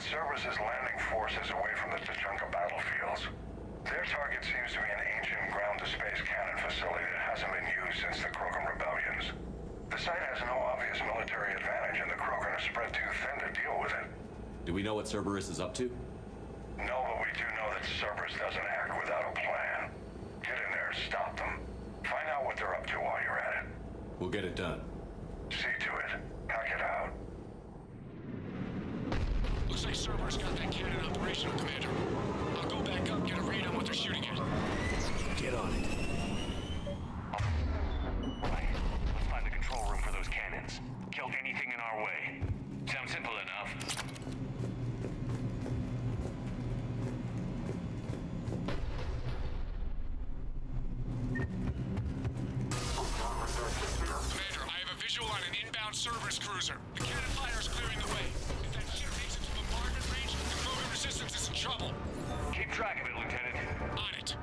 services landing forces away from the Tuchanka battlefields. Their target seems to be an ancient ground-to-space cannon facility that hasn't been used since the Krogan rebellions. The site has no obvious military advantage, and the Krogan are spread too thin to deal with it. Do we know what Cerberus is up to? No, but we do know that Cerberus doesn't act without a plan. Get in there and stop them. Find out what they're up to while you're at it. We'll get it done. See to it. Hack it out. Looks like Cerberus got that cannon operational, Commander. I'll go back up, get a read on what they're shooting at. Get on it. Right. Let's find the control room for those cannons. Kill anything in our way. Sounds simple enough. Commander, I have a visual on an inbound Cerberus cruiser. The cannon fire is clearing the way. If that ship makes it to bombardment range, the Krogan resistance is in trouble. Keep track of it, Lieutenant. On it.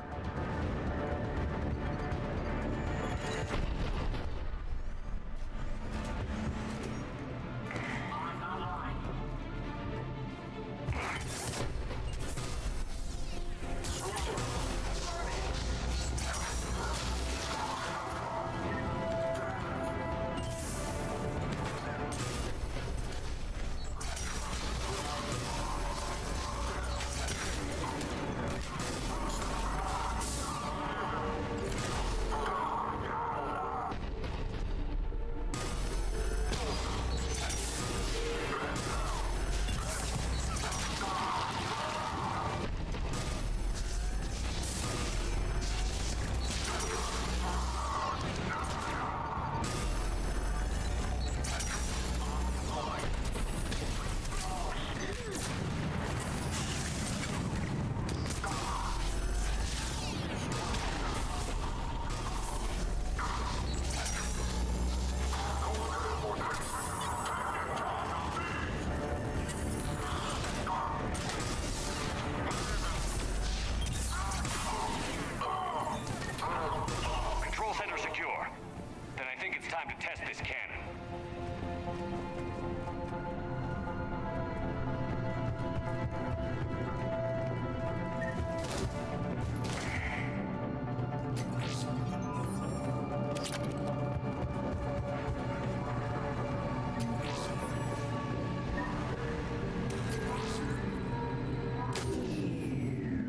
Control center secure. Then I think it's time to test this cannon.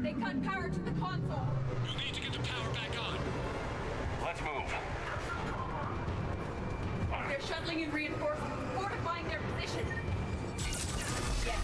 They cut power to the console. We'll need to get the power back on. Let's move. They're shuttling in reinforcements, fortifying their position. Yes.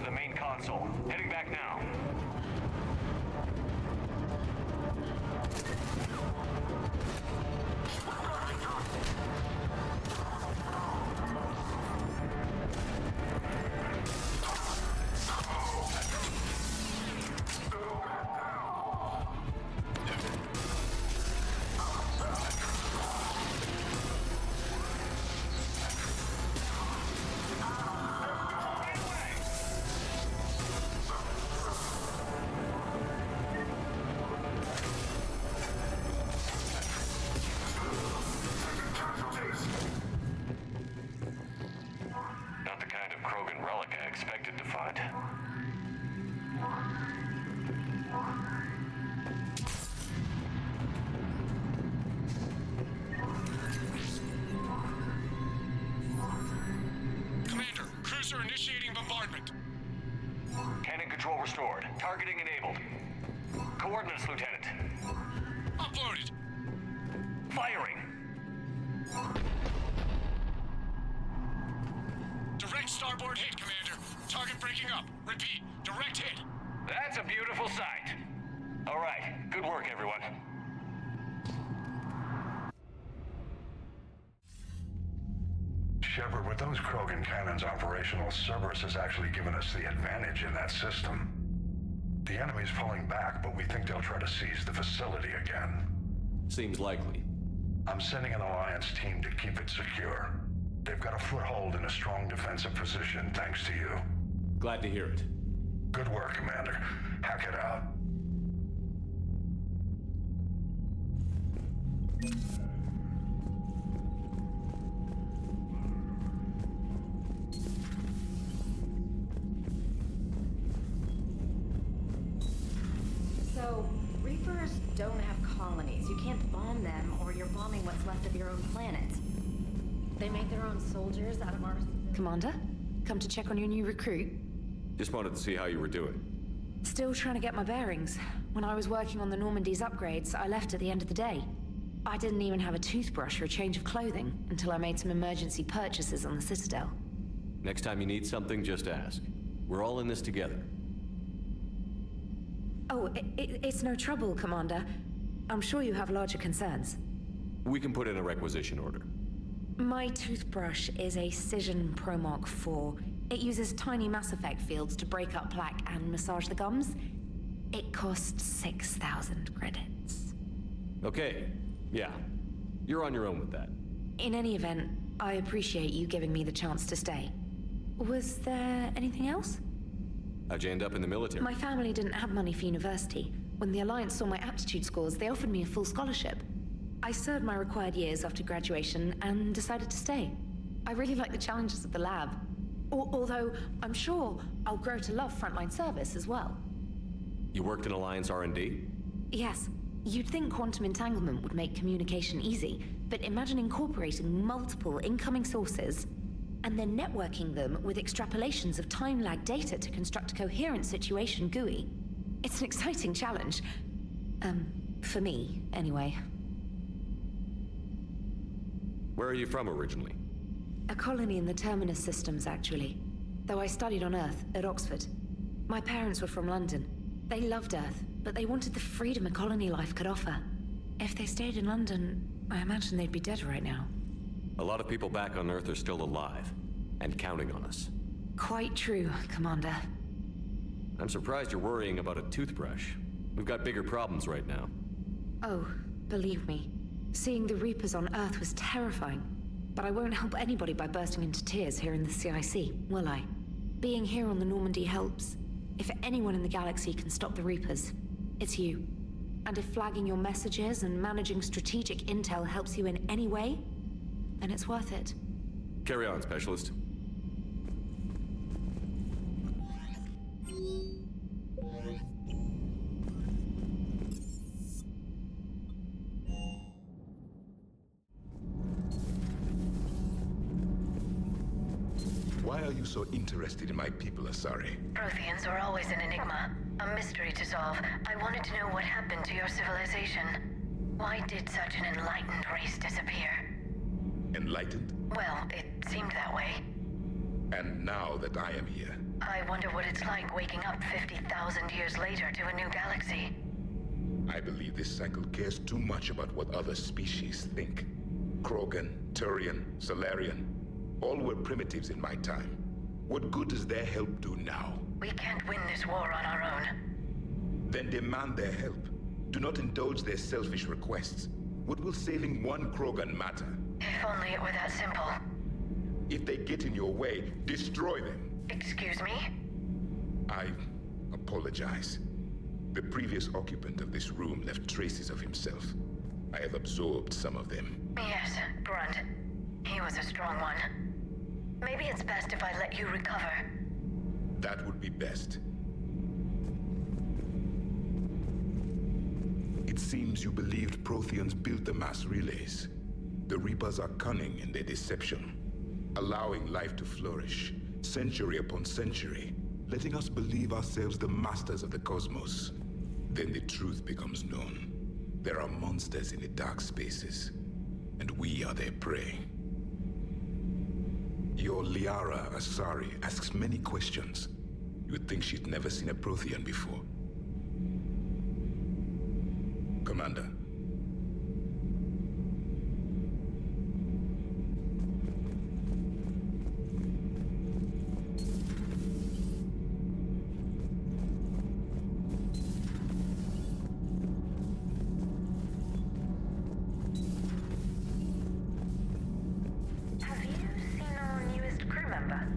the main console. Heading back now. Not the kind of Krogan relic I expected to find. Commander, cruiser initiating bombardment. Cannon control restored. Targeting enabled. Coordinates, Lieutenant. Uploaded. Firing. Direct starboard hit, Commander. Target breaking up. Repeat, direct hit. That's a beautiful sight. All right, good work, everyone. Shepard, with those Krogan cannons operational, Cerberus has actually given us the advantage in that system. The enemy's pulling back, but we think they'll try to seize the facility again. Seems likely. I'm sending an Alliance team to keep it secure. They've got a foothold in a strong defensive position, thanks to you. Glad to hear it. Good work, Commander. Hack it out. So, Reapers don't have colonies. You can't bomb them, or you're bombing what's left of your own planet. They make their own soldiers out of our... Commander, come to check on your new recruit. Just wanted to see how you were doing. Still trying to get my bearings. When I was working on the Normandy's upgrades, I left at the end of the day. I didn't even have a toothbrush or a change of clothing until I made some emergency purchases on the Citadel. Next time you need something, just ask. We're all in this together. Oh, it's no trouble, Commander. I'm sure you have larger concerns. We can put in a requisition order. My toothbrush is a Cision Pro Mark IV. It uses tiny Mass Effect fields to break up plaque and massage the gums. It costs 6,000 credits. Okay, yeah. You're on your own with that. In any event, I appreciate you giving me the chance to stay. Was there anything else? How'd you end up in the military? My family didn't have money for university. When the Alliance saw my aptitude scores, they offered me a full scholarship. I served my required years after graduation and decided to stay. I really like the challenges of the lab. Although, I'm sure I'll grow to love frontline service as well. You worked in Alliance R&D? Yes. You'd think quantum entanglement would make communication easy, but imagine incorporating multiple incoming sources and then networking them with extrapolations of time-lag data to construct a coherent situation GUI. It's an exciting challenge. For me, anyway. Where are you from originally? A colony in the Terminus systems, actually. Though I studied on Earth, at Oxford. My parents were from London. They loved Earth, but they wanted the freedom a colony life could offer. If they stayed in London, I imagine they'd be dead right now. A lot of people back on Earth are still alive, and counting on us. Quite true, Commander. I'm surprised you're worrying about a toothbrush. We've got bigger problems right now. Oh, believe me. Seeing the Reapers on Earth was terrifying. But I won't help anybody by bursting into tears here in the CIC, will I? Being here on the Normandy helps. If anyone in the galaxy can stop the Reapers, it's you. And if flagging your messages and managing strategic intel helps you in any way, then it's worth it. Carry on, Specialist. Why are you so interested in my people, Asari? Protheans were always an enigma, a mystery to solve. I wanted to know what happened to your civilization. Why did such an enlightened race disappear? Enlightened? Well, it seemed that way. And now that I am here, I wonder what it's like waking up 50,000 years later to a new galaxy. I believe this cycle cares too much about what other species think. Krogan, Turian, Solarian, all were primitives in my time. What good does their help do now? We can't win this war on our own. Then demand their help. Do not indulge their selfish requests. What will saving one Krogan matter? If only it were that simple. If they get in your way, destroy them. Excuse me? I apologize. The previous occupant of this room left traces of himself. I have absorbed some of them. Yes, Grunt. He was a strong one. Maybe it's best if I let you recover. That would be best. It seems you believed Protheans built the mass relays. The Reapers are cunning in their deception, allowing life to flourish, century upon century, letting us believe ourselves the masters of the cosmos. Then the truth becomes known. There are monsters in the dark spaces, and we are their prey. Your Liara Asari asks many questions. You would think she'd never seen a Prothean before. Commander. Have you seen our newest crew member?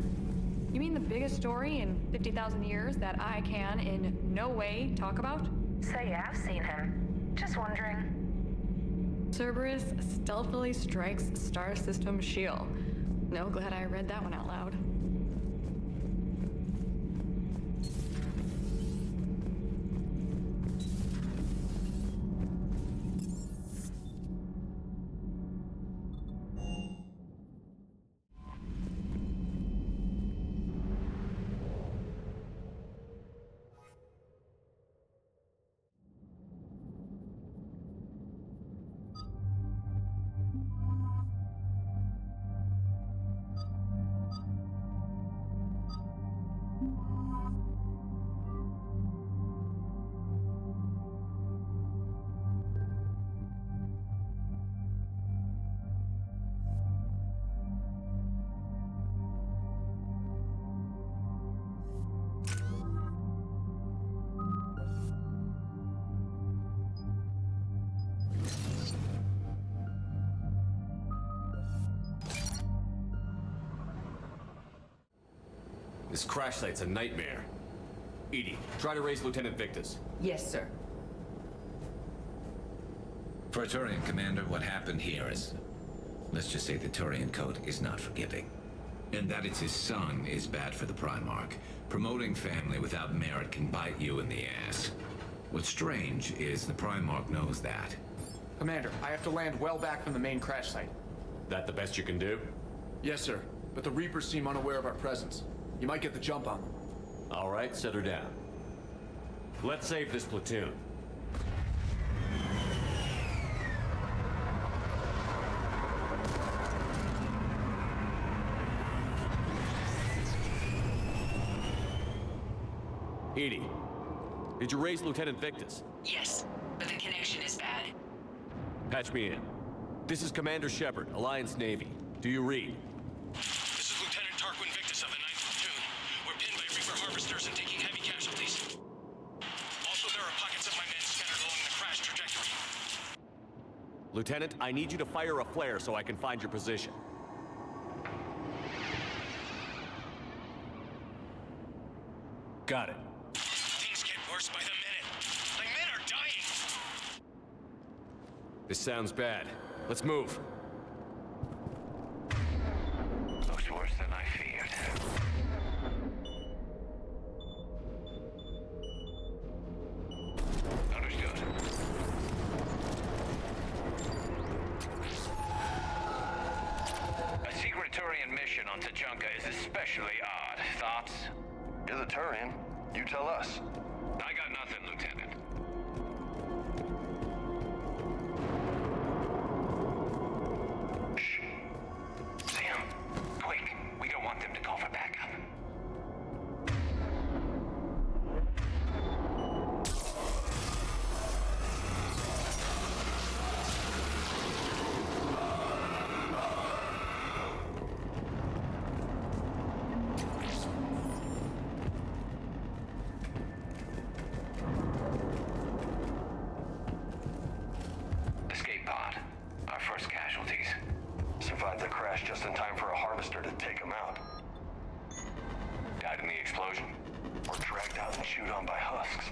You mean the biggest story in 50,000 years that I can in no way talk about? So you have seen him. Just wondering. Cerberus stealthily strikes star system shield. No, glad I read that one out loud. This crash site's a nightmare. Edie, try to raise Lieutenant Victus. Yes, sir. For a Turian commander, what happened here is... let's just say the Turian code is not forgiving. And that it's his son is bad for the Primarch. Promoting family without merit can bite you in the ass. What's strange is the Primarch knows that. Commander, I have to land well back from the main crash site. That the best you can do? Yes, sir. But the Reapers seem unaware of our presence. You might get the jump on them. All right, set her down. Let's save this platoon. Edie, did you raise Lieutenant Victus? Yes, but the connection is bad. Patch me in. This is Commander Shepard, Alliance Navy. Do you read? This is Lieutenant Tarquin Victus of the 9th Platoon. We're pinned by Reaper harvesters and taking heavy casualties. Also, there are pockets of my men scattered along the crash trajectory. Lieutenant, I need you to fire a flare so I can find your position. Got it. Things get worse by the minute. My men are dying! This sounds bad. Let's move. Looks worse than I feared. Understood. A secret Turian mission on Tachanka is especially odd. Thoughts? You're the Turian. You tell us. I got nothing, Lieutenant. Shh. Sam, quick. We don't want them to call for backup. crashed just in time for a harvester to take him out. Died in the explosion? Or dragged out and chewed on by husks.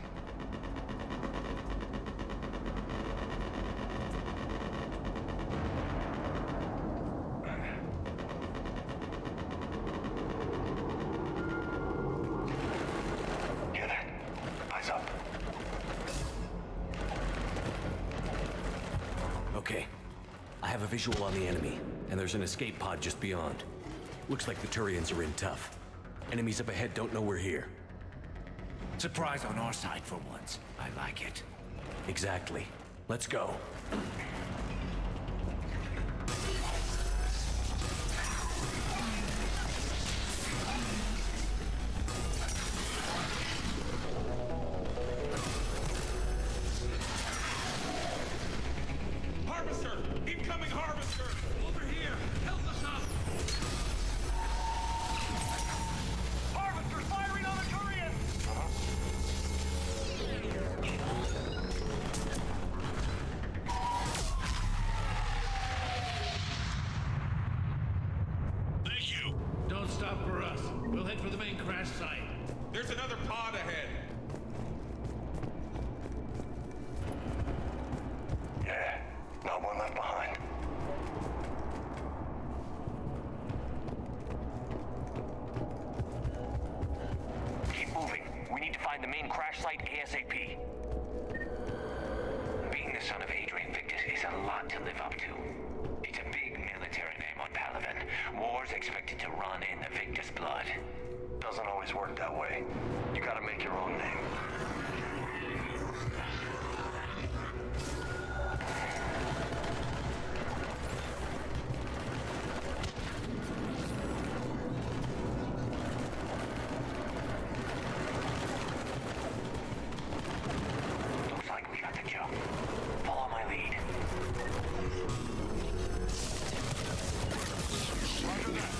Hear that? Eyes up. Okay. I have a visual on the enemy, and there's an escape pod just beyond. Looks like the Turians are in tough. Enemies up ahead don't know we're here. Surprise on our side for once. I like it. Exactly. Let's go. Harvester! Incoming harvester! Over here! Help us up! Harvester's firing on the Turians! Thank you. Don't stop for us. We'll head for the main crash site. There's another pod ahead. Yeah, not one left behind. Keep moving. We need to find the main crash site ASAP. Being the son of Adrian Victus is a lot to live up to. It's a big military name on Palaven. War's expected to run in the Victus blood. Doesn't always work that way. You gotta make your own name. Looks like we got the jump. Follow my lead. Roger that.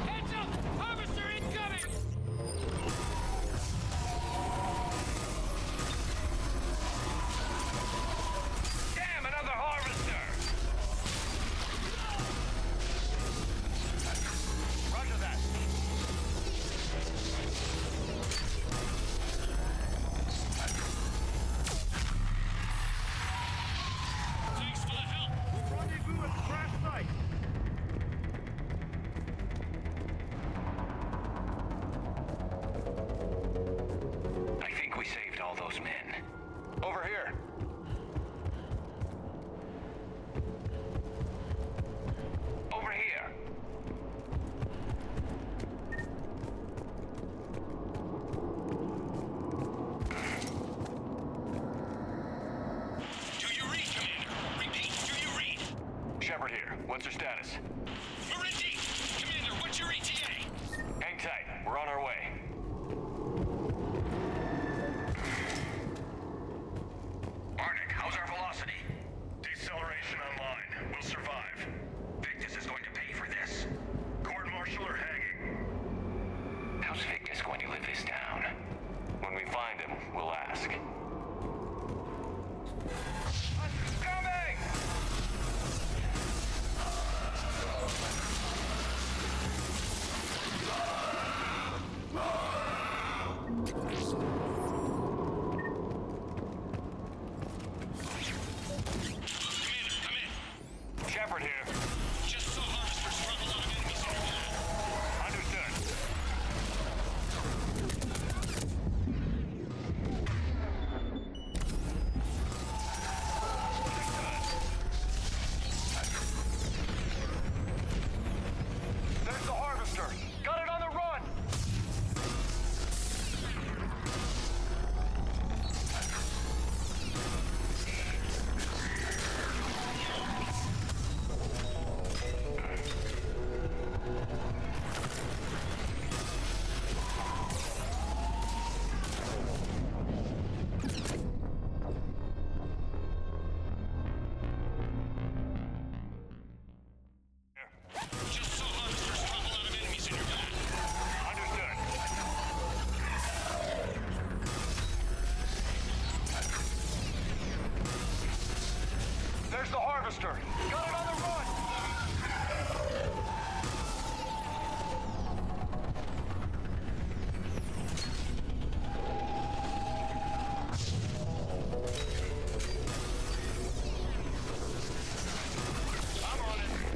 Heads up! Harvester incoming! Damn, another harvester! Roger that. Thanks for the help. Rendezvous at the crash site. I think we saved all those men. Over here. Over here. Do you read, Commander? Repeat, do you read? Shepard here. What's your status? We're in deep. Commander, what's your ETA? Hang tight. We're on our way. Arctic, how's our velocity? Deceleration online. We'll survive. Victus is going to pay for this. Court martial or hanging? How's Victus going to live this down? When we find him, we'll ask. Coming! Commander, come in. Shepard here. Just saw harvesters drop a lot of enemies in your path. Understood. There's the harvester. Got it on the run. Reaper! Got it on the run! I'm on it.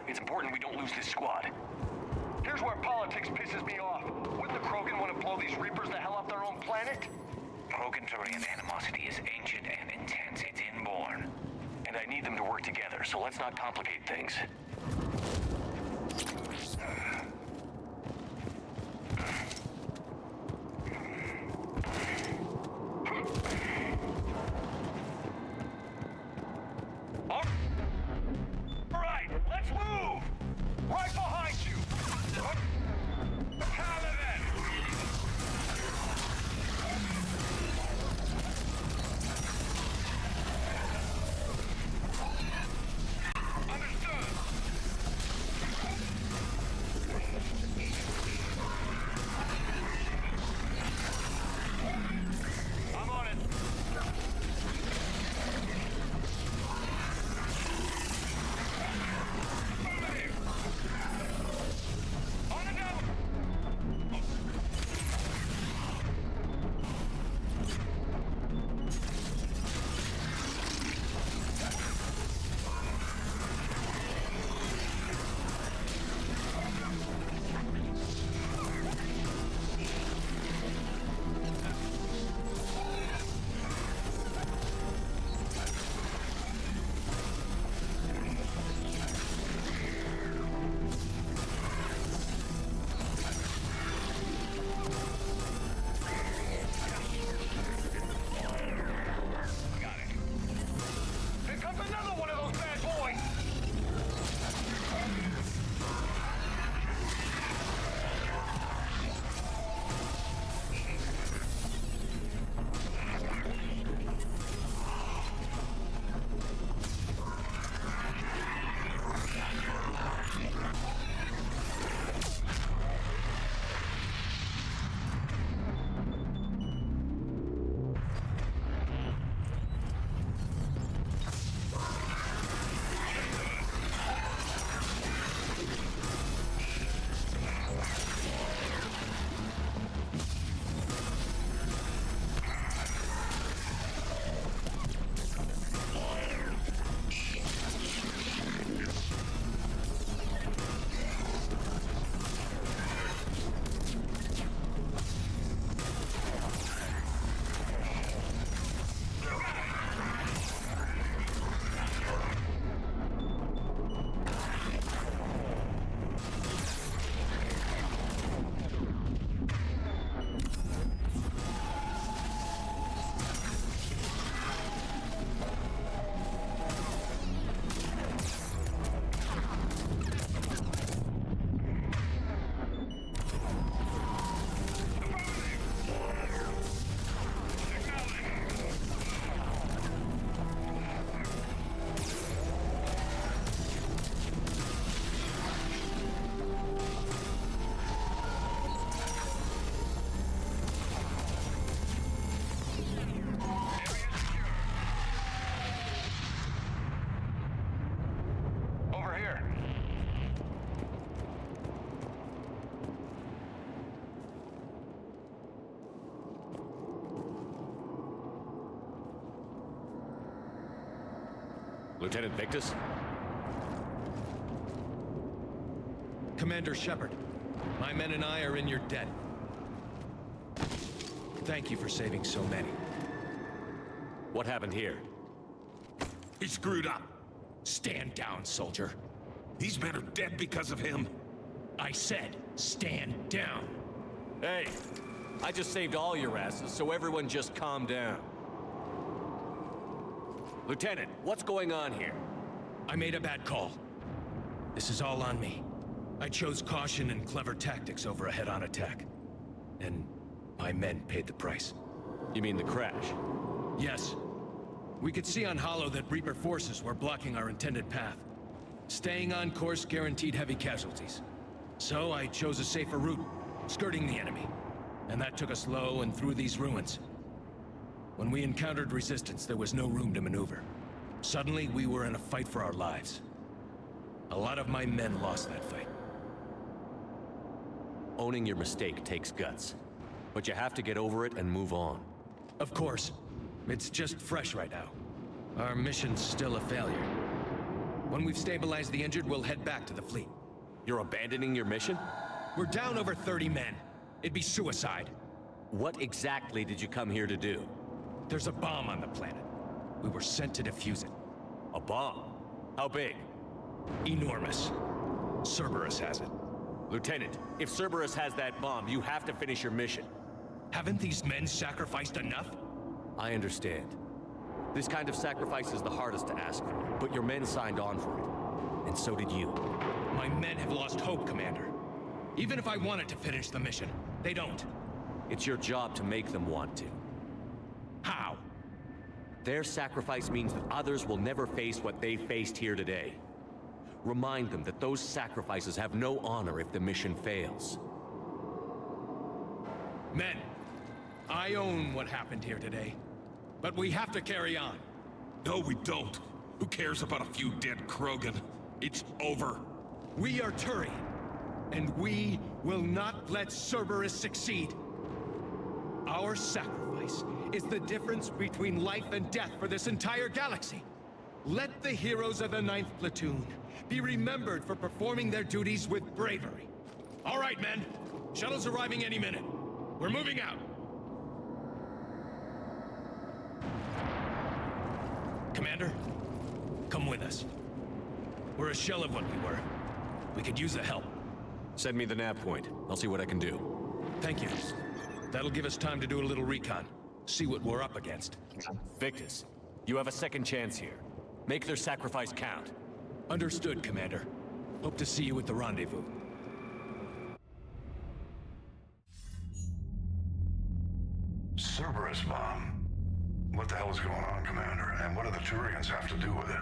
It's important we don't lose this squad. Here's where politics pisses me off. Wouldn't the Krogan want to blow these Reapers the hell off their own planet? Krogan-Turian animosity is ancient and intense. It's inborn. And I need them to work together, so let's not complicate things. Lieutenant Victus? Commander Shepard, my men and I are in your debt. Thank you for saving so many. What happened here? He screwed up. Stand down, soldier. These men are dead because of him. I said, stand down. Hey, I just saved all your asses, so everyone just calm down. Lieutenant, what's going on here? I made a bad call. This is all on me. I chose caution and clever tactics over a head-on attack. And my men paid the price. You mean the crash? Yes. We could see on Hollow that Reaper forces were blocking our intended path. Staying on course guaranteed heavy casualties. So I chose a safer route, skirting the enemy. And that took us low and through these ruins. When we encountered resistance, there was no room to maneuver. Suddenly, we were in a fight for our lives. A lot of my men lost that fight. Owning your mistake takes guts. But you have to get over it and move on. Of course. It's just fresh right now. Our mission's still a failure. When we've stabilized the injured, we'll head back to the fleet. You're abandoning your mission? We're down over 30 men. It'd be suicide. What exactly did you come here to do? There's a bomb on the planet. We were sent to defuse it. A bomb? How big? Enormous. Cerberus has it. Lieutenant, if Cerberus has that bomb, you have to finish your mission. Haven't these men sacrificed enough? I understand. This kind of sacrifice is the hardest to ask for, but your men signed on for it. And so did you. My men have lost hope, Commander. Even if I wanted to finish the mission, they don't. It's your job to make them want to. How? Their sacrifice means that others will never face what they faced here today. Remind them that those sacrifices have no honor if the mission fails. Men, I own what happened here today. But we have to carry on. No, we don't. Who cares about a few dead Krogan? It's over. We are Turian, and we will not let Cerberus succeed. Our sacrifice is the difference between life and death for this entire galaxy. Let the heroes of the 9th Platoon be remembered for performing their duties with bravery. All right, men. Shuttle's arriving any minute. We're moving out. Commander, come with us. We're a shell of what we were. We could use the help. Send me the nav point. I'll see what I can do. Thank you. That'll give us time to do a little recon. See what we're up against. Victus, you have a second chance here. Make their sacrifice count. Understood, Commander. Hope to see you at the rendezvous. Cerberus bomb. What the hell is going on, Commander? And what do the Turians have to do with it?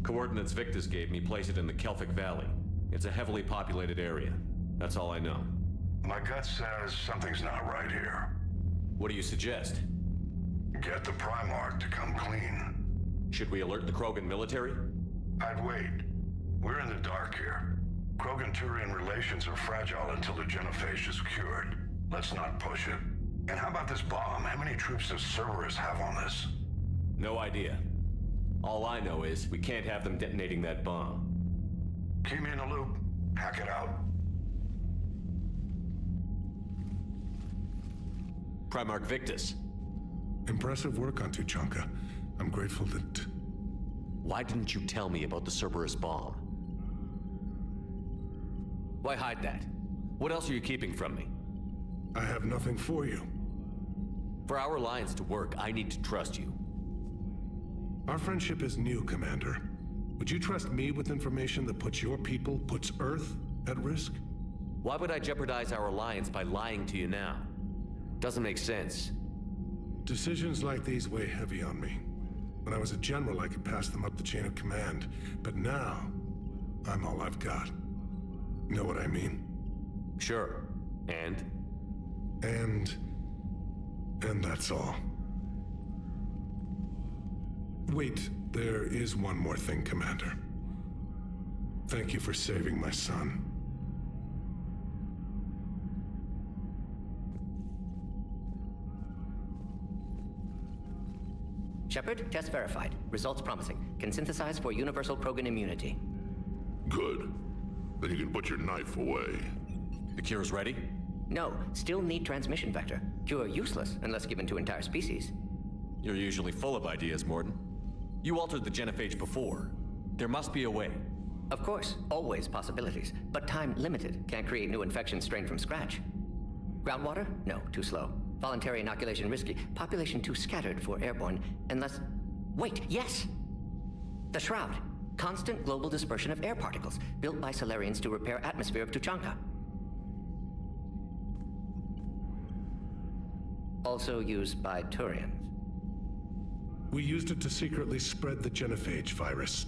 Coordinates Victus gave me place it in the Kelphic Valley. It's a heavily populated area. That's all I know. My gut says something's not right here. What do you suggest? Get the Primarch to come clean. Should we alert the Krogan military? I'd wait. We're in the dark here. Krogan-Turian relations are fragile until the genophage is cured. Let's not push it. And how about this bomb? How many troops does Cerberus have on this? No idea. All I know is we can't have them detonating that bomb. Keep me in the loop. Hack it out. Primarch Victus. Impressive work on Tuchanka. I'm grateful that... Why didn't you tell me about the Cerberus bomb? Why hide that? What else are you keeping from me? I have nothing for you. For our alliance to work, I need to trust you. Our friendship is new, Commander. Would you trust me with information that puts your people, puts Earth, at risk? Why would I jeopardize our alliance by lying to you now? Doesn't make sense. Decisions like these weigh heavy on me. When I was a general, I could pass them up the chain of command. But now, I'm all I've got. Know what I mean? Sure. And that's all. Wait, there is one more thing, Commander. Thank you for saving my son. Shepard, test verified. Results promising. Can synthesize for universal Krogan immunity. Good. Then you can put your knife away. The cure's ready? No, still need transmission vector. Cure useless unless given to entire species. You're usually full of ideas, Morden. You altered the genophage before. There must be a way. Of course, always possibilities, but time limited. Can't create new infections strained from scratch. Groundwater? No, too slow. Voluntary inoculation risky. Population too scattered for airborne, unless... Wait, yes! The Shroud. Constant global dispersion of air particles, built by Solarians to repair atmosphere of Tuchanka. Also used by Turians. We used it to secretly spread the genophage virus.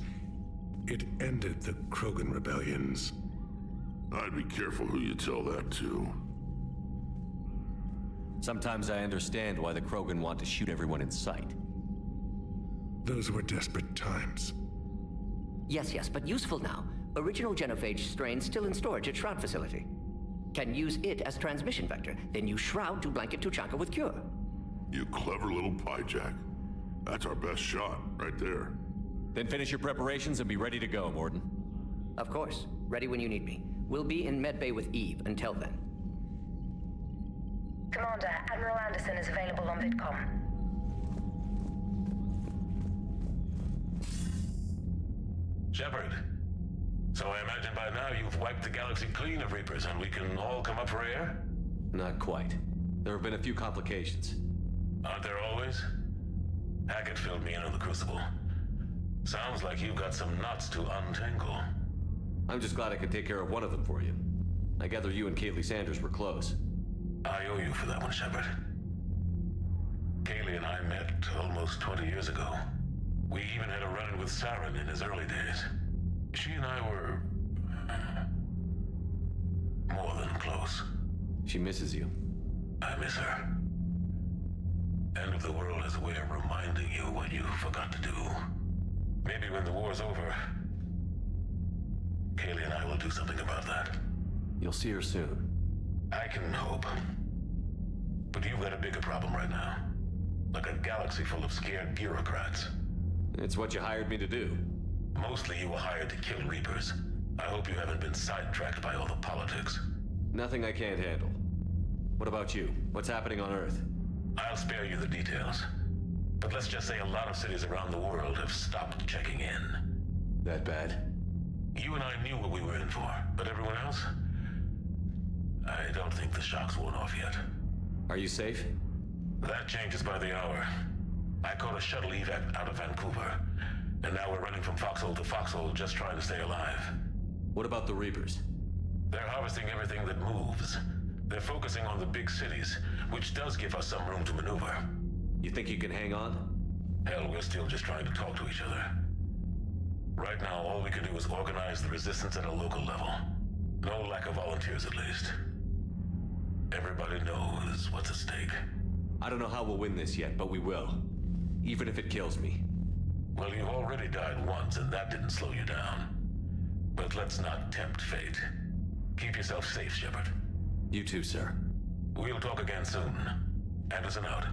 It ended the Krogan rebellions. I'd be careful who you tell that to. Sometimes I understand why the Krogan want to shoot everyone in sight. Those were desperate times. Yes, but useful now. Original genophage strain still in storage at Shroud facility. Can use it as transmission vector, then use Shroud to blanket Tuchanka with cure. You clever little pyjack. That's our best shot, right there. Then finish your preparations and be ready to go, Morden. Of course. Ready when you need me. We'll be in medbay with Eve until then. Commander, Admiral Anderson is available on VidCom. Shepard. So I imagine by now you've wiped the galaxy clean of Reapers and we can all come up for air? Not quite. There have been a few complications. Aren't there always? Hackett filled me in on the Crucible. Sounds like you've got some knots to untangle. I'm just glad I could take care of one of them for you. I gather you and Kaylee Sanders were close. I owe you for that one, Shepard. Kaylee and I met almost 20 years ago. We even had a run-in with Saren in his early days. She and I were... more than close. She misses you. I miss her. End of the world has a way of reminding you what you forgot to do. Maybe when the war's over, Kaylee and I will do something about that. You'll see her soon. I can hope. But you've got a bigger problem right now. Like a galaxy full of scared bureaucrats. It's what you hired me to do. Mostly you were hired to kill Reapers. I hope you haven't been sidetracked by all the politics. Nothing I can't handle. What about you? What's happening on Earth? I'll spare you the details. But let's just say a lot of cities around the world have stopped checking in. That bad? You and I knew what we were in for, but everyone else? I don't think the shock's worn off yet. Are you safe? That changes by the hour. I caught a shuttle evac out of Vancouver, and now we're running from foxhole to foxhole just trying to stay alive. What about the Reapers? They're harvesting everything that moves. They're focusing on the big cities, which does give us some room to maneuver. You think you can hang on? Hell, we're still just trying to talk to each other. Right now, all we can do is organize the resistance at a local level. No lack of volunteers, at least. Everybody knows what's at stake. I don't know how we'll win this yet, but we will. Even if it kills me. Well, you already died once, and that didn't slow you down. But let's not tempt fate. Keep yourself safe, Shepard. You too, sir. We'll talk again soon. Anderson out.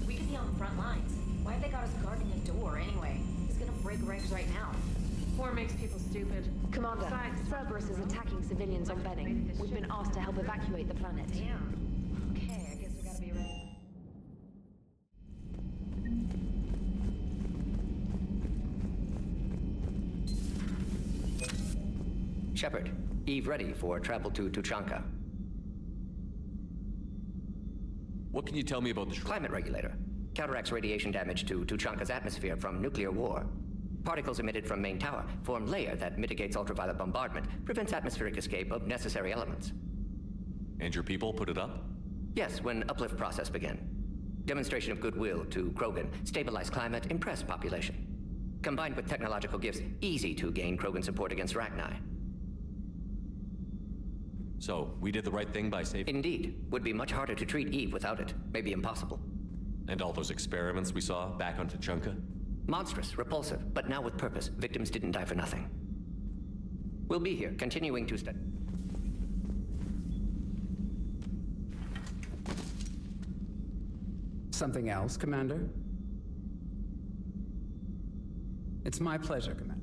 We could be on the front lines. Why have they got us guarding a door anyway? He's gonna break ranks right now. War makes people stupid. Commander, Cerberus is attacking civilians on Benning. We've been asked to help evacuate the planet. Damn. Okay, I guess we gotta be ready. Shepard, Eve ready for travel to Tuchanka. What can you tell me about the climate regulator? Counteracts radiation damage to Tuchanka's atmosphere from nuclear war. Particles emitted from main tower form layer that mitigates ultraviolet bombardment, prevents atmospheric escape of necessary elements. And your people put it up? Yes, when uplift process began. Demonstration of goodwill to Krogan, stabilize climate, impress population. Combined with technological gifts, easy to gain Krogan support against Rachni. So, we did the right thing by saving... Indeed. Would be much harder to treat Eve without it. Maybe impossible. And all those experiments we saw back on Tuchanka? Monstrous, repulsive, but now with purpose. Victims didn't die for nothing. We'll be here, continuing to study. Something else, Commander? It's my pleasure, Commander.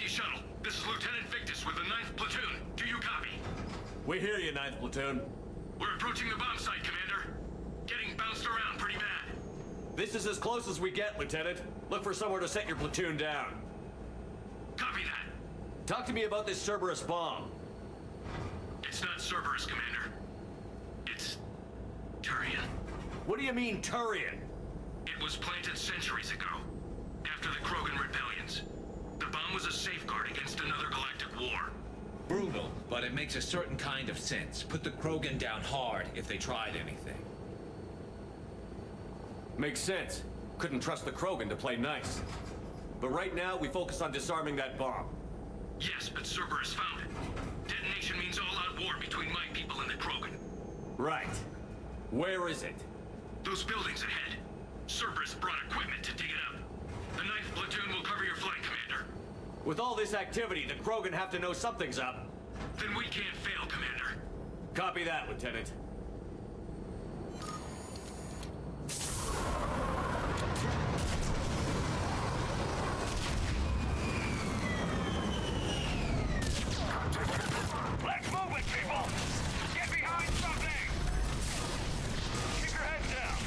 Shuttle. This is Lieutenant Victus with the 9th Platoon. Do you copy? We hear you, 9th Platoon. We're approaching the bomb site, Commander. Getting bounced around pretty bad. This is as close as we get, Lieutenant. Look for somewhere to set your platoon down. Copy that. Talk to me about this Cerberus bomb. It's not Cerberus, Commander. It's Turian. What do you mean, Turian? It was planted centuries ago, after the Krogan rebellions. The bomb was a safeguard against another galactic war. Brutal, but it makes a certain kind of sense. Put the Krogan down hard if they tried anything. Makes sense. Couldn't trust the Krogan to play nice. But right now, we focus on disarming that bomb. Yes, but Cerberus found it. Detonation means all-out war between my people and the Krogan. Right. Where is it? Those buildings ahead. Cerberus brought equipment to dig it up. The 9th Platoon will cover your flank, Commander. With all this activity, the Krogan have to know something's up. Then we can't fail, Commander. Copy that, Lieutenant. Let's move it, people! Get behind something! Keep your heads down!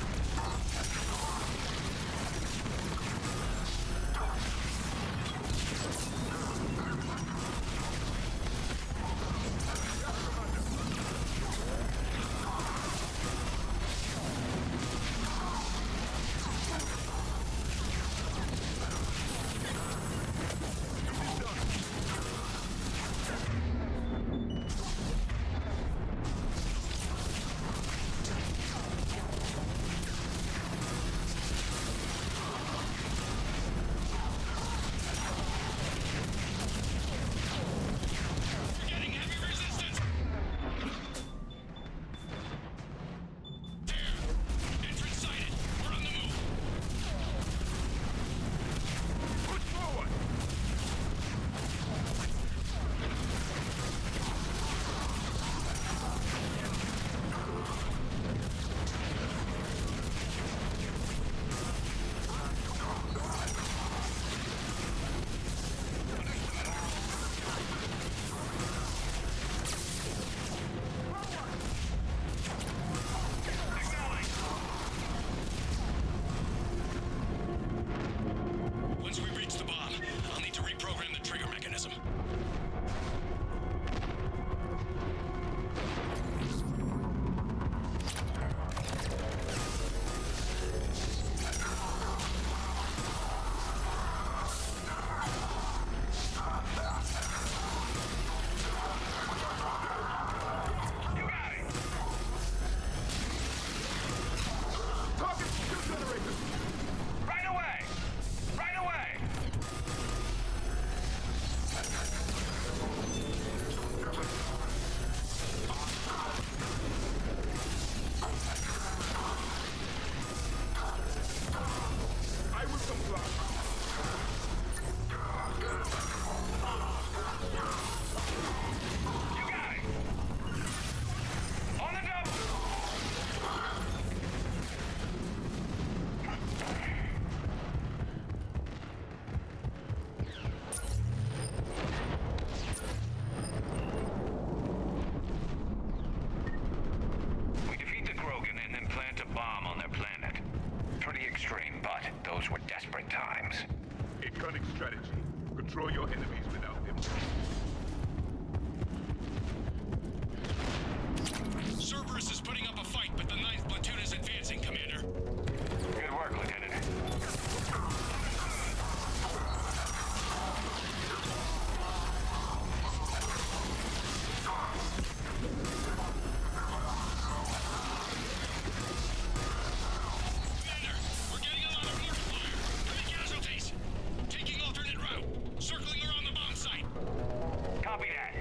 not. Those were desperate times. A cunning strategy. Control your enemies without them. Cerberus is putting up a fight, but the 9th platoon is advancing, Commander. Good work, Lieutenant. Commander, we're getting a lot of mortar fire. 3 casualties. Taking alternate route. Circling around the bomb site. Copy that.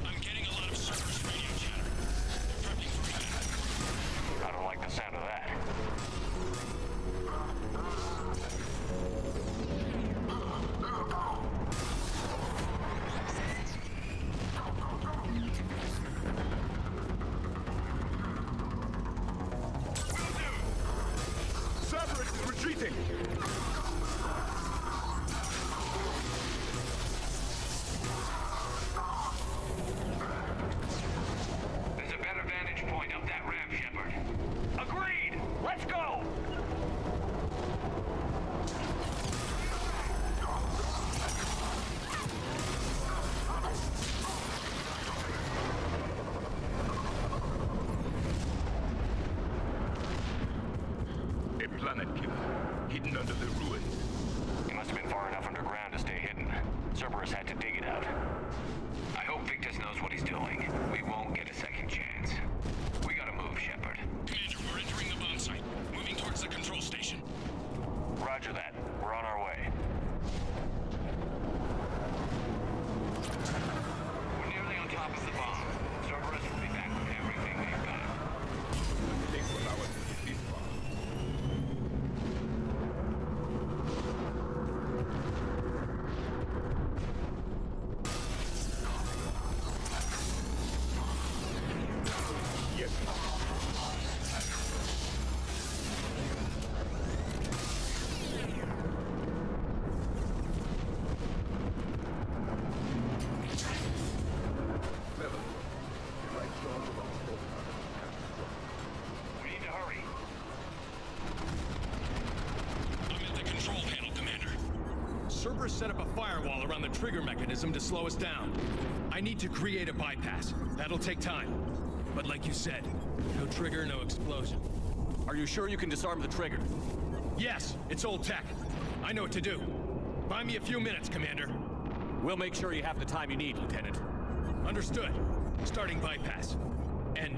I'm getting a lot of Cerberus radio chatter. They're prepping for attack. I don't like the sound of that. Cerberus is retreating! There's a better vantage point up that ramp, Shepard. Agreed! Let's go! A planet killer, hidden under the ruins. He must have been far enough underground to stay hidden. Cerberus had to dig it out. I hope Victus knows what he's doing. We won't get a second chance. We gotta move, Shepard. Commander, we're entering the bomb site. Moving towards the control station. Roger that. We're on our way. We're nearly on top of the bomb. Cerberus will be back with everything they've got. They will allow us to get this far. Yes. We need to hurry. I'm at the control panel, Commander. Cerberus set up a firewall around the trigger mechanism to slow us down. I need to create a bypass. That'll take time. But like you said, no trigger, no explosion. Are you sure you can disarm the trigger? Yes, it's old tech. I know what to do. Buy me a few minutes, Commander. We'll make sure you have the time you need, Lieutenant. Understood. Starting bypass. And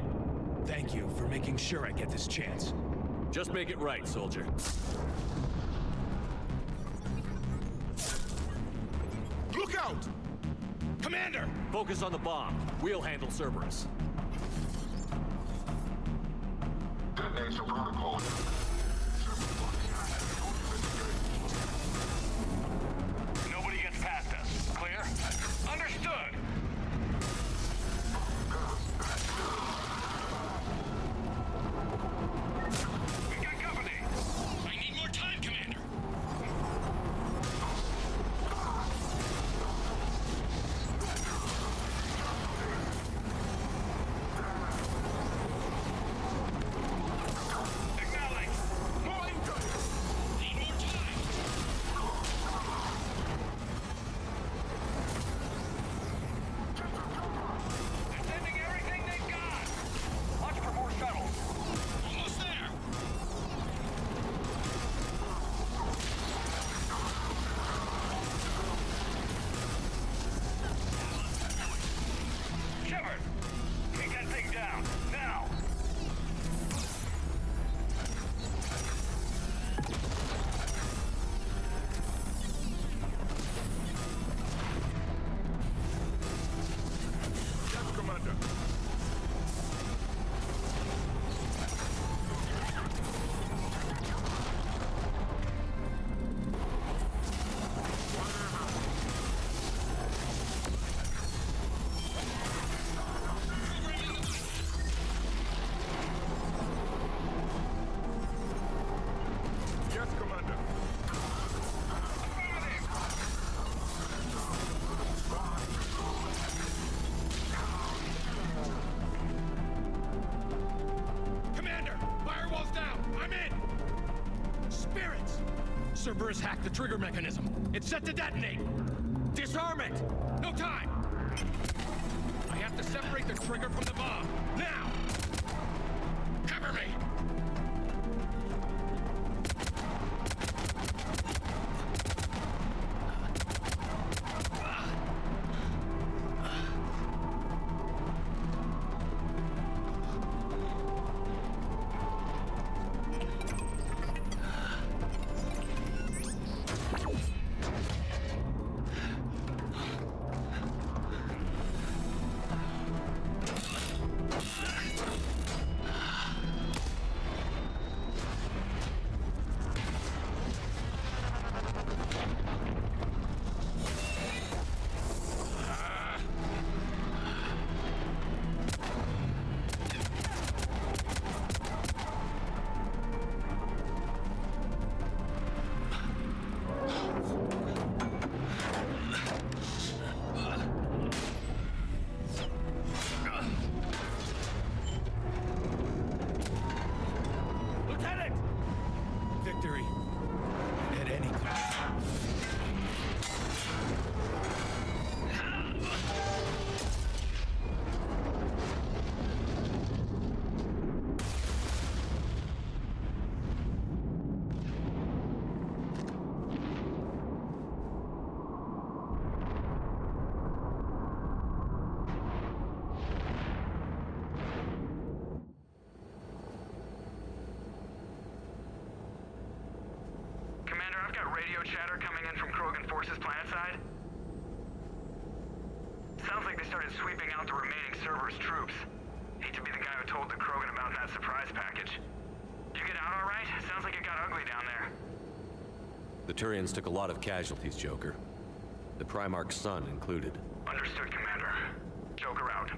thank you for making sure I get this chance. Just make it right, soldier. Look out! Commander! Focus on the bomb. We'll handle Cerberus. Detonation protocol. Nobody gets past us. Clear? Understood! We got company! I need more time, Commander. Acknowledge! Cerberus hacked the trigger mechanism. It's set to detonate. Disarm it! No time! I have to separate the trigger from the bomb. Now! Cover me! radio chatter coming in from Krogan forces planetside? Sounds like they started sweeping out the remaining Cerberus troops. Hate to be the guy who told the Krogan about that surprise package. You get out all right? Sounds like it got ugly down there. The Turians took a lot of casualties, Joker. The Primarch's son included. Understood, Commander. Joker out.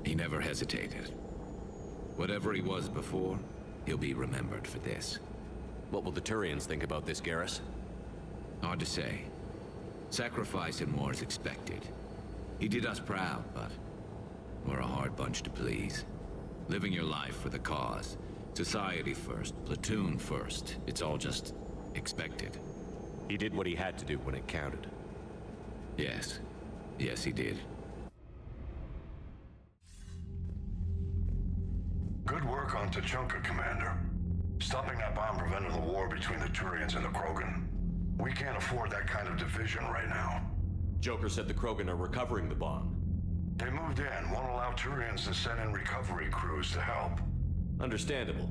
He never hesitated. Whatever he was before, he'll be remembered for this. What will the Turians think about this, Garrus? Hard to say. Sacrifice in war is expected. He did us proud, but we're a hard bunch to please. Living your life for the cause. Society first, platoon first. It's all just expected. He did what he had to do when it counted. Yes. Yes, he did. Good work on Tuchanka, Commander. Stopping that bomb prevented the war between the Turians and the Krogan. We can't afford that kind of division right now. Joker said the Krogan are recovering the bomb. They moved in, won't allow Turians to send in recovery crews to help. Understandable.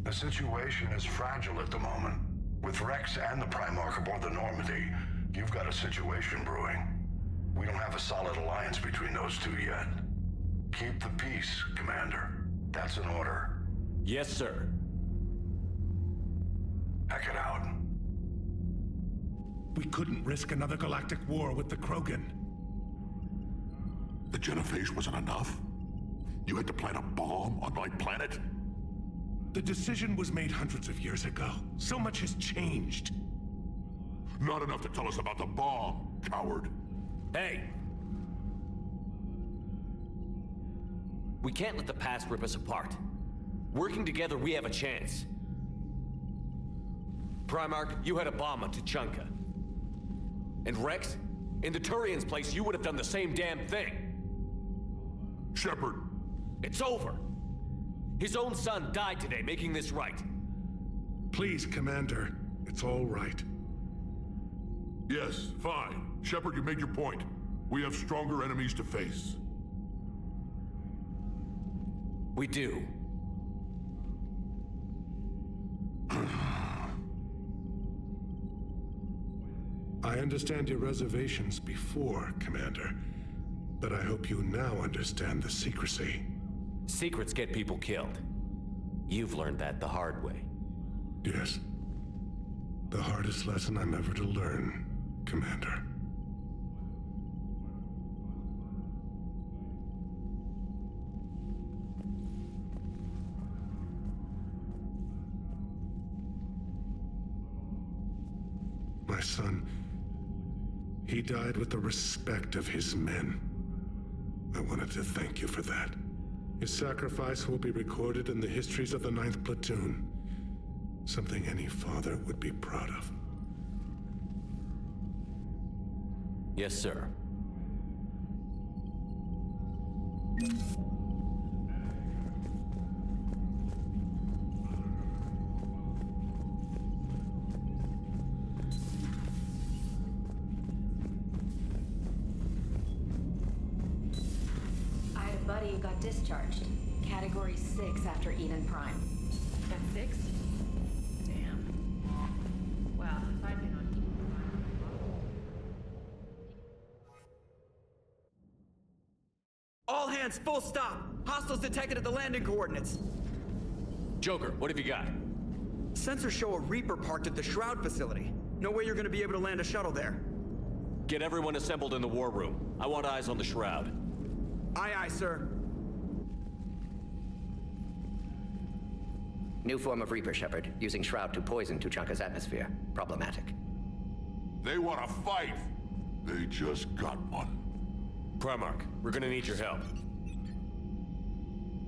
The situation is fragile at the moment. With Rex and the Primarch aboard the Normandy, you've got a situation brewing. We don't have a solid alliance between those two yet. Keep the peace, Commander. That's an order. Yes, sir. Heck it out. We couldn't risk another galactic war with the Krogan. The genophage wasn't enough? You had to plant a bomb on my planet? The decision was made hundreds of years ago. So much has changed. Not enough to tell us about the bomb, coward. Hey! We can't let the past rip us apart. Working together, we have a chance. Primarch, you had a bomb on Tuchanka. And Rex, in the Turians' place, you would have done the same damn thing. Shepard. It's over. His own son died today, making this right. Please, Commander. It's all right. Yes, fine. Shepard, you made your point. We have stronger enemies to face. We do. I understand your reservations before, Commander. But I hope you now understand the secrecy. Secrets get people killed. You've learned that the hard way. Yes. The hardest lesson I'm ever to learn, Commander. My son, he died with the respect of his men. I wanted to thank you for that. His sacrifice will be recorded in the histories of the 9th Platoon. Something any father would be proud of. Yes, sir. I had a buddy who got discharged. Category 6 after Eden Prime. That's 6? Damn. Wow, if I'd been on Eden Prime. All hands, full stop! Hostiles detected at the landing coordinates. Joker, what have you got? Sensors show a Reaper parked at the Shroud facility. No way you're gonna be able to land a shuttle there. Get everyone assembled in the war room. I want eyes on the Shroud. Aye, aye, sir. New form of Reaper, Shepard, using Shroud to poison Tuchanka's atmosphere. Problematic. They want to fight. They just got one. Primarch, we're gonna need your help.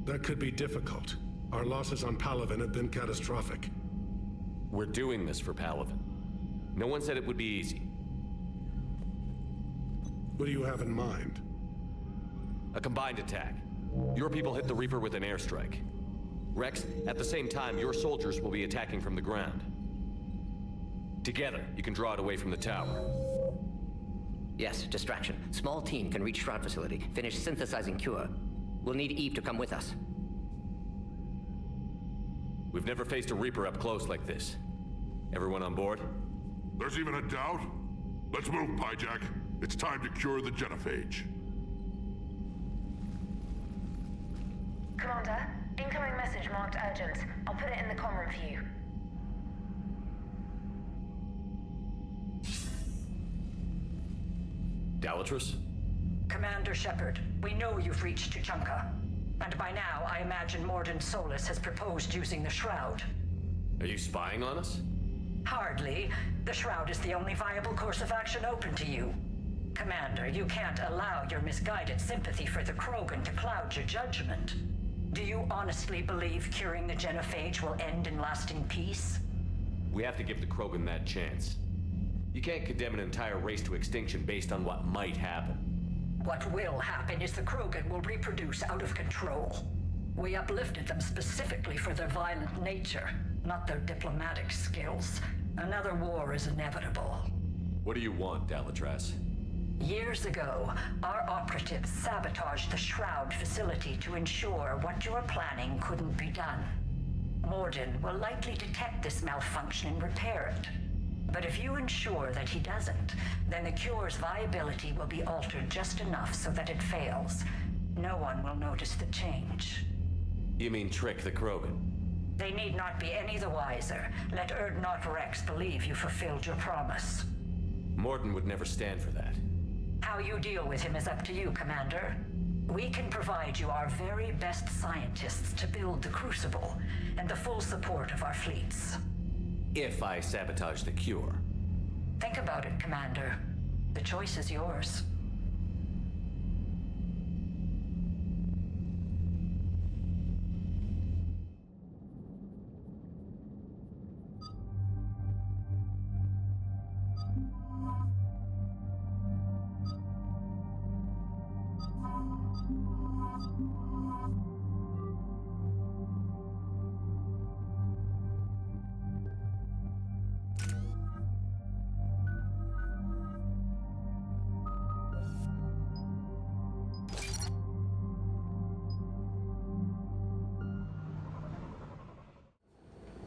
That could be difficult. Our losses on Palaven have been catastrophic. We're doing this for Palaven. No one said it would be easy. What do you have in mind? A combined attack. Your people hit the Reaper with an airstrike. Rex, at the same time, your soldiers will be attacking from the ground. Together, you can draw it away from the tower. Yes, distraction. Small team can reach Shroud facility, finish synthesizing cure. We'll need Eve to come with us. We've never faced a Reaper up close like this. Everyone on board? There's even a doubt? Let's move, Pyjack. It's time to cure the genophage. Commander, incoming message marked urgent. I'll put it in the comm room for you. Dalatrus? Commander Shepard, we know you've reached Tuchanka. And by now, I imagine Morden Solus has proposed using the Shroud. Are you spying on us? Hardly. The Shroud is the only viable course of action open to you. Commander, you can't allow your misguided sympathy for the Krogan to cloud your judgment. Do you honestly believe curing the genophage will end in lasting peace? We have to give the Krogan that chance. You can't condemn an entire race to extinction based on what might happen. What will happen is the Krogan will reproduce out of control. We uplifted them specifically for their violent nature, not their diplomatic skills. Another war is inevitable. What do you want, Dalatrus? Years ago, our operatives sabotaged the Shroud facility to ensure what you were planning couldn't be done. Morden will likely detect this malfunction and repair it. But if you ensure that he doesn't, then the cure's viability will be altered just enough so that it fails. No one will notice the change. You mean trick the Krogan? They need not be any the wiser. Let Urdnot Rex believe you fulfilled your promise. Morden would never stand for that. How you deal with him is up to you, Commander. We can provide you our very best scientists to build the Crucible, and the full support of our fleets. If I sabotage the cure. Think about it, Commander. The choice is yours.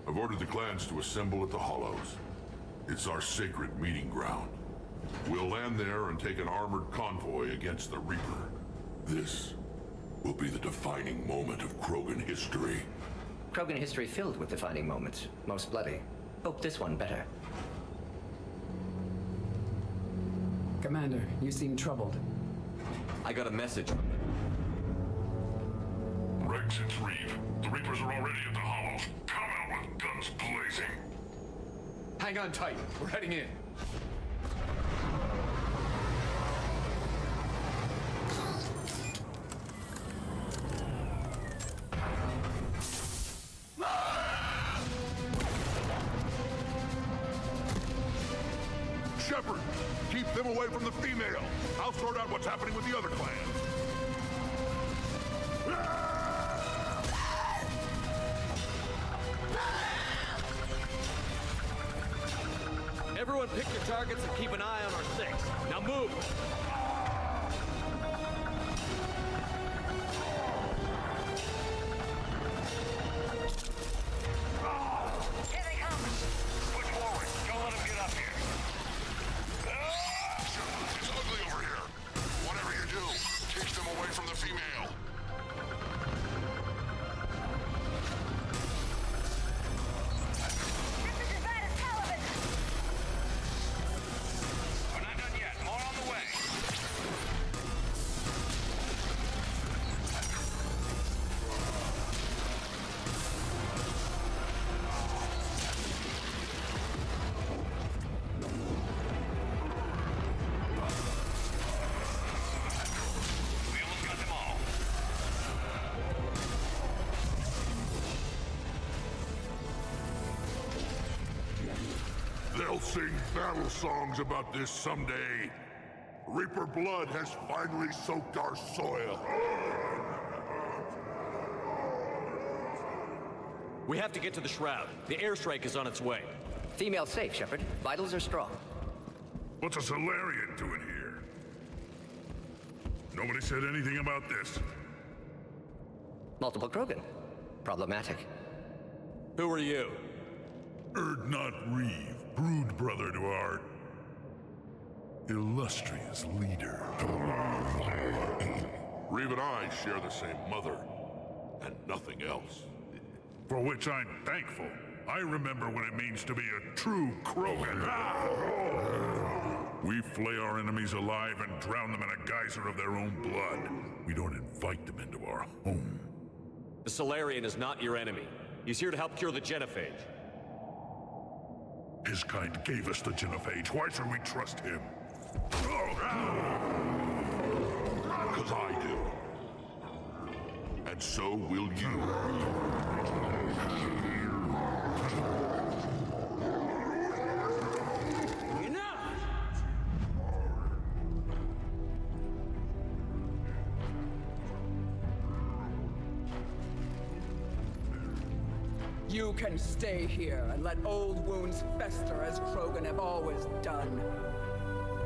I've ordered the clans to assemble at the Hollows. It's our sacred meeting ground. We'll land there and take an armored convoy against the Reaper. This will be the defining moment of Krogan history. Krogan history filled with defining moments, most bloody. Hope this one better. Commander, you seem troubled. I got a message from them. Rex, it's Reeve. The Reapers are already at the Hollows. Come out with guns blazing. Hang on tight. We're heading in. away from the female. I'll sort out what's happening with the other clans. Everyone pick your targets and keep an eye on our six. Now move! Here they come! Push forward. Don't let them get up here. It's ugly over here. Whatever you do, keep them away from the female. We're not done yet. More on the way. We almost got them all. They'll sing battle songs about this someday. Reaper blood has finally soaked our soil. We have to get to the Shroud. The airstrike is on its way. Female safe, Shepard. Vitals are strong. What's a Solarian doing here? Nobody said anything about this. Multiple Krogan. Problematic. Who are you? Erdnot Reeve, brood brother to our illustrious leader. Reeve and I share the same mother, and nothing else. For which I'm thankful. I remember what it means to be a true Krogan. We flay our enemies alive and drown them in a geyser of their own blood. We don't invite them into our home. The Solarian is not your enemy. He's here to help cure the genophage. His kind gave us the genophage. Why should we trust him? Because I do. And so will you. You can stay here and let old wounds fester as Krogan have always done.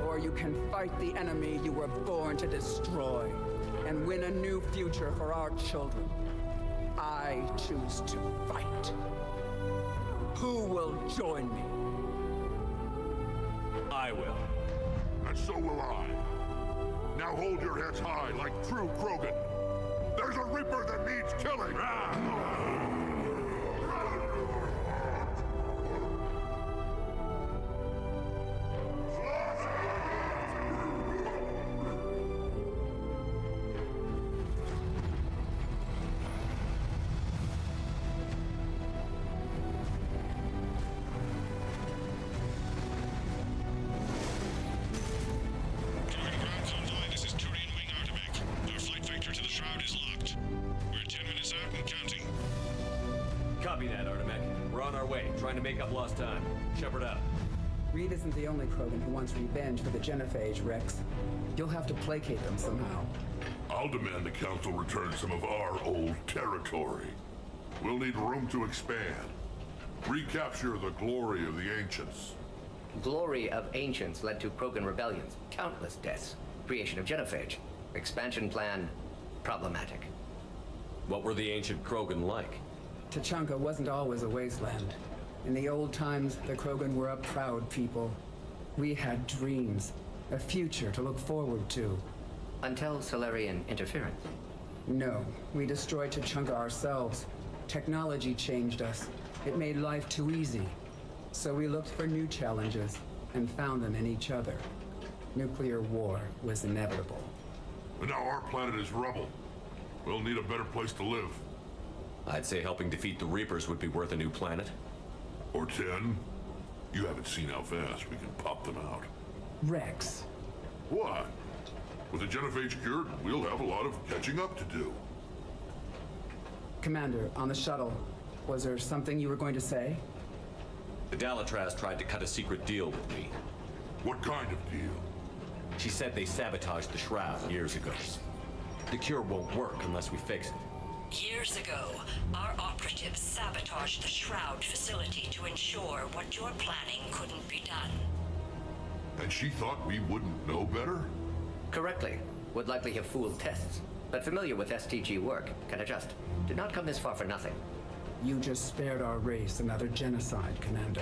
Or you can fight the enemy you were born to destroy and win a new future for our children. I choose to fight. Who will join me? I will. And so will I. Now hold your heads high like true Krogan. There's a Reaper that needs killing. Copy that, Artemek. We're on our way, trying to make up lost time. Shepard out. Reed isn't the only Krogan who wants revenge for the genophage, Rex. You'll have to placate them somehow. I'll demand the Council return some of our old territory. We'll need room to expand. Recapture the glory of the Ancients. Glory of Ancients led to Krogan rebellions, countless deaths, creation of genophage, expansion plan, problematic. What were the ancient Krogan like? Tachanka wasn't always a wasteland. In the old times, the Krogan were a proud people. We had dreams, a future to look forward to. Until Solarian interference. No, we destroyed Tachanka ourselves. Technology changed us. It made life too easy. So we looked for new challenges and found them in each other. Nuclear war was inevitable. But now our planet is rubble. We'll need a better place to live. I'd say helping defeat the Reapers would be worth a new planet. Or 10. You haven't seen how fast we can pop them out. Rex. What? With the genophage cured, we'll have a lot of catching up to do. Commander, on the shuttle, was there something you were going to say? The Dalatraz tried to cut a secret deal with me. What kind of deal? She said they sabotaged the shroud years ago. The cure won't work unless we fix it. Years ago, our operatives sabotaged the shroud facility to ensure what you're planning couldn't be done. And she thought we wouldn't know better? Correctly. Would likely have fooled tests, but familiar with STG work, can adjust. Did not come this far for nothing. You just spared our race another genocide, Commander.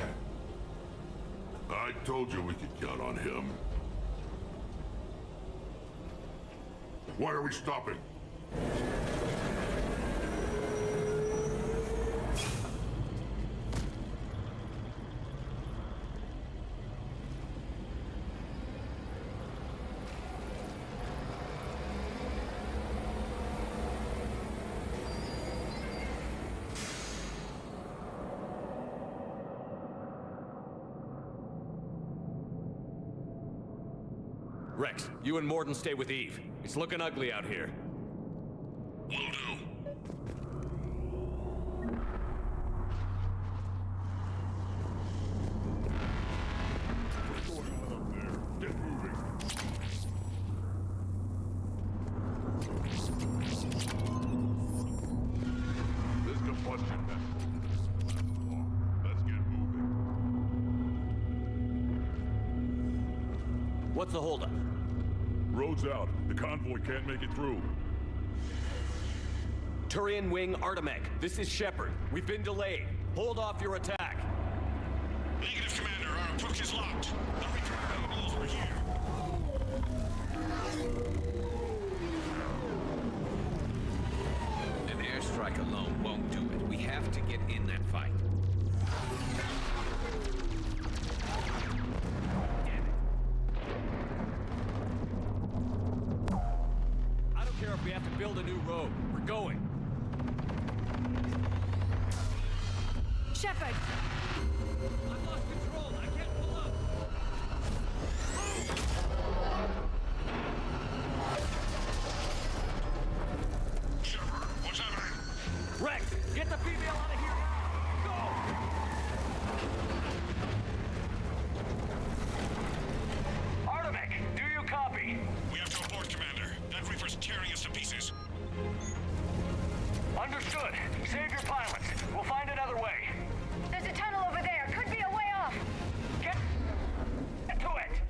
I told you we could count on him. Why are we stopping? Rex, you and Morden stay with Eve. It's looking ugly out here. Will do. What's going on up there? Get moving. This combustion vessel. Let's get moving. What's the holdup? Road's out. The convoy can't make it through. Turian Wing Artemech, this is Shepard. We've been delayed. Hold off your attack. Negative, Commander. Our approach is locked. The Reaper knows we're here. An airstrike alone won't do it. We have to get in that fight. I don't care if we have to build a new road. We're going. Shepard! I've lost control. I can't pull up. Shepard, what's happening? Rex, get the female out of here. Go! Artemech, do you copy? We have to abort, Commander. That Reaper's tearing us to pieces. Understood. Save your pilots. We'll find another way. There's a tunnel over there. Could be a way off. Get to it!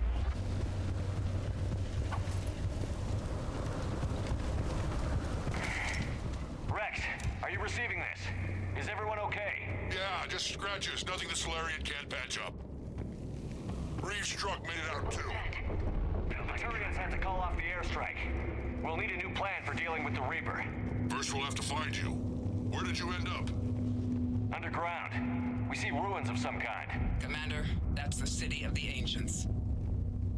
Rex, are you receiving this? Is everyone okay? Yeah, just scratches. Nothing the Solarian can't patch up. Reeves' truck made it out too. The Turians had to call off the airstrike. We'll need a new plan for dealing with the Reaper. First we'll have to find you. Where did you end up? Underground. We see ruins of some kind. Commander, that's the city of the ancients.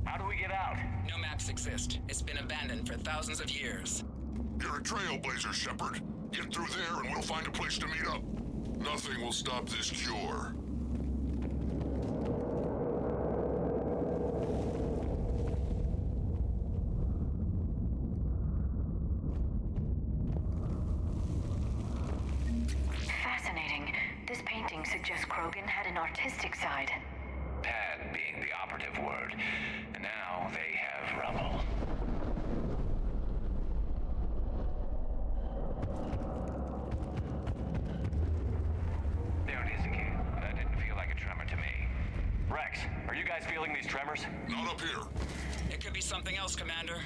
How do we get out? No maps exist. It's been abandoned for thousands of years. You're a trailblazer, Shepard. Get through there and we'll find a place to meet up. Nothing will stop this cure. Fascinating. This painting suggests Krogan had an artistic side. Had being the operative word. And now they have rubble. There it is again. That didn't feel like a tremor to me. Rex, are you guys feeling these tremors? Not up here. It could be something else, Commander.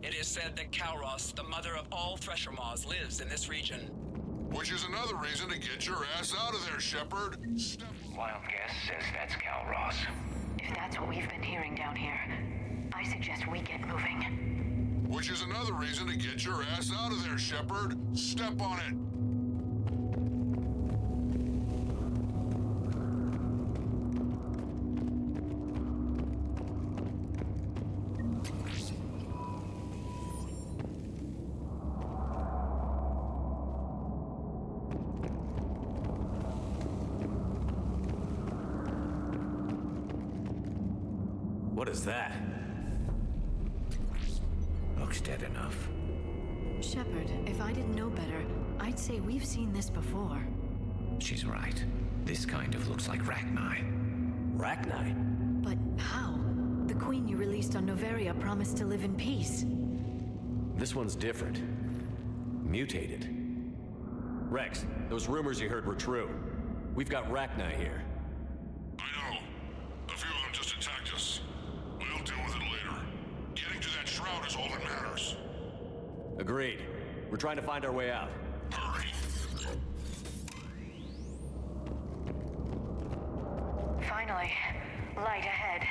It is said that Kalros, the mother of all thresher maws, lives in this region. Which is another reason to get your ass out of there, Shepard. Wild guess says that's Kalros. If that's what we've been hearing down here, I suggest we get moving. Which is another reason to get your ass out of there, Shepard. Step on it. What is that? Looks dead enough. Shepard, if I didn't know better, I'd say we've seen this before. She's right. This kind of looks like Rachni. Rachni? But how? The queen you released on Noveria promised to live in peace. This one's different. Mutated. Rex, those rumors you heard were true. We've got Rachni here. I know. A few of them just attacked us. We'll deal with it later. Getting to that shroud is all that matters. Agreed. We're trying to find our way out. Hurry. Finally, light ahead.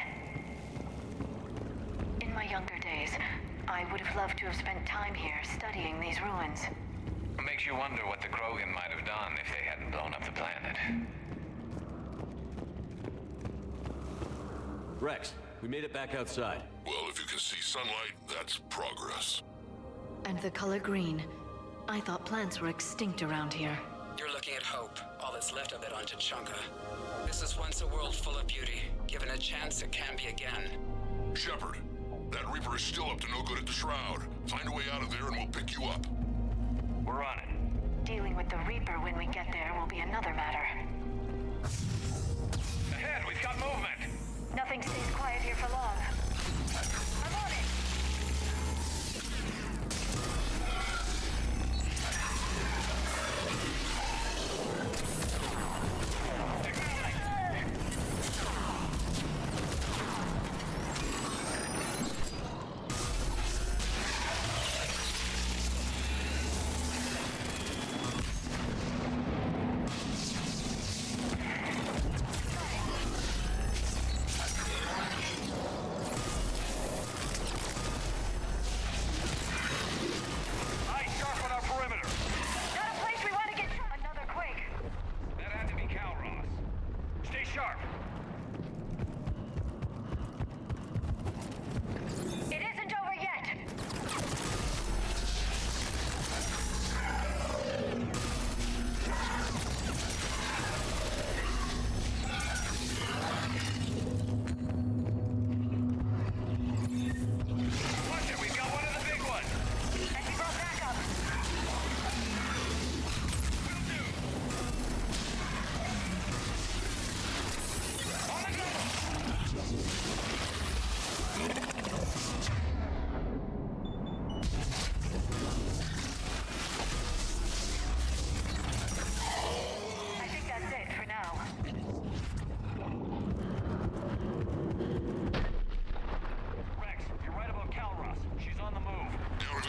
In my younger days, I would have loved to have spent time here studying these ruins. Makes you wonder what the Krogan might have done if they hadn't blown up the planet. Rex, we made it back outside. Well, if you can see sunlight, that's progress. And the color green. I thought plants were extinct around here. You're looking at hope, all that's left of it on Tuchanka. This was once a world full of beauty. Given a chance, it can be again. Shepard, that Reaper is still up to no good at the Shroud. Find a way out of there and we'll pick you up. We're on it. Dealing with the Reaper when we get there will be another matter. Ahead, we've got movement! Nothing stays quiet here for long. I'm on it!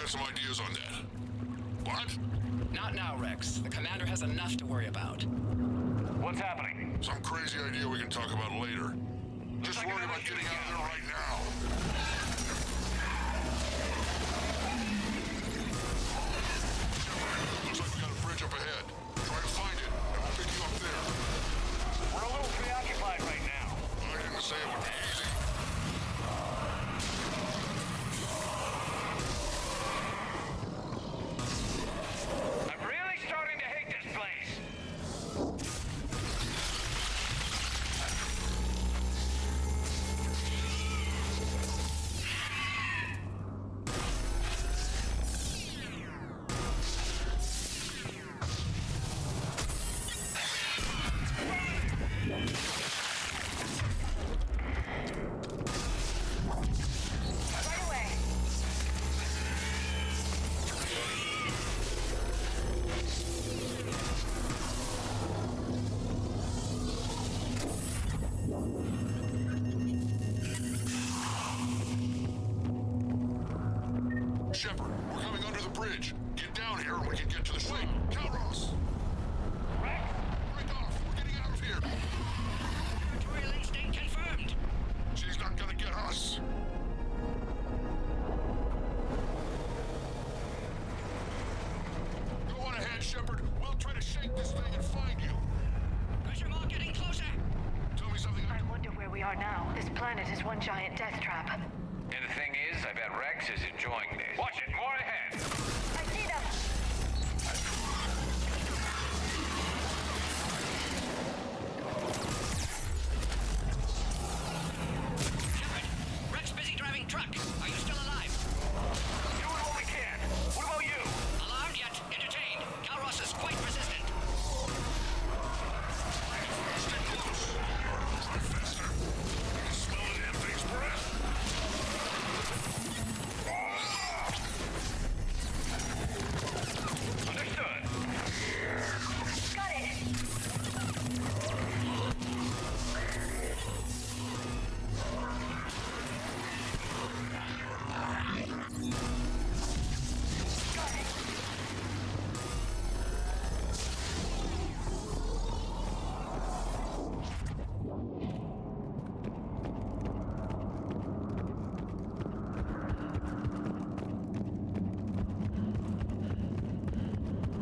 Some ideas on that. What? Not now, Rex. The commander has enough to worry about. What's happening? Some crazy idea we can talk about later. Just worry about getting out of there right now. Looks like we got a bridge up ahead. Try to find it, and we'll pick you up there. We're a little preoccupied right now. I didn't say it would be easy. Shepard, we're coming under the bridge. Get down here and we can get to the ship. Calros! Rex? Break off! We're getting out of here! Territorial instinct confirmed! She's not gonna get us! Go on ahead, Shepard. We'll try to shake this thing and find you. Pressure mark getting closer! Tell me something I wonder where we are now. This planet is one giant death trap. And the thing is, I bet Rex is enjoying this. Watch it, more ahead! I see them! Shepard, Rex busy driving truck. Are you still alive? Doing what we can. What about you? Alarmed yet? Entertained. Calros is quite persistent. Stay close. Try faster. I can smell the damn thing's breath.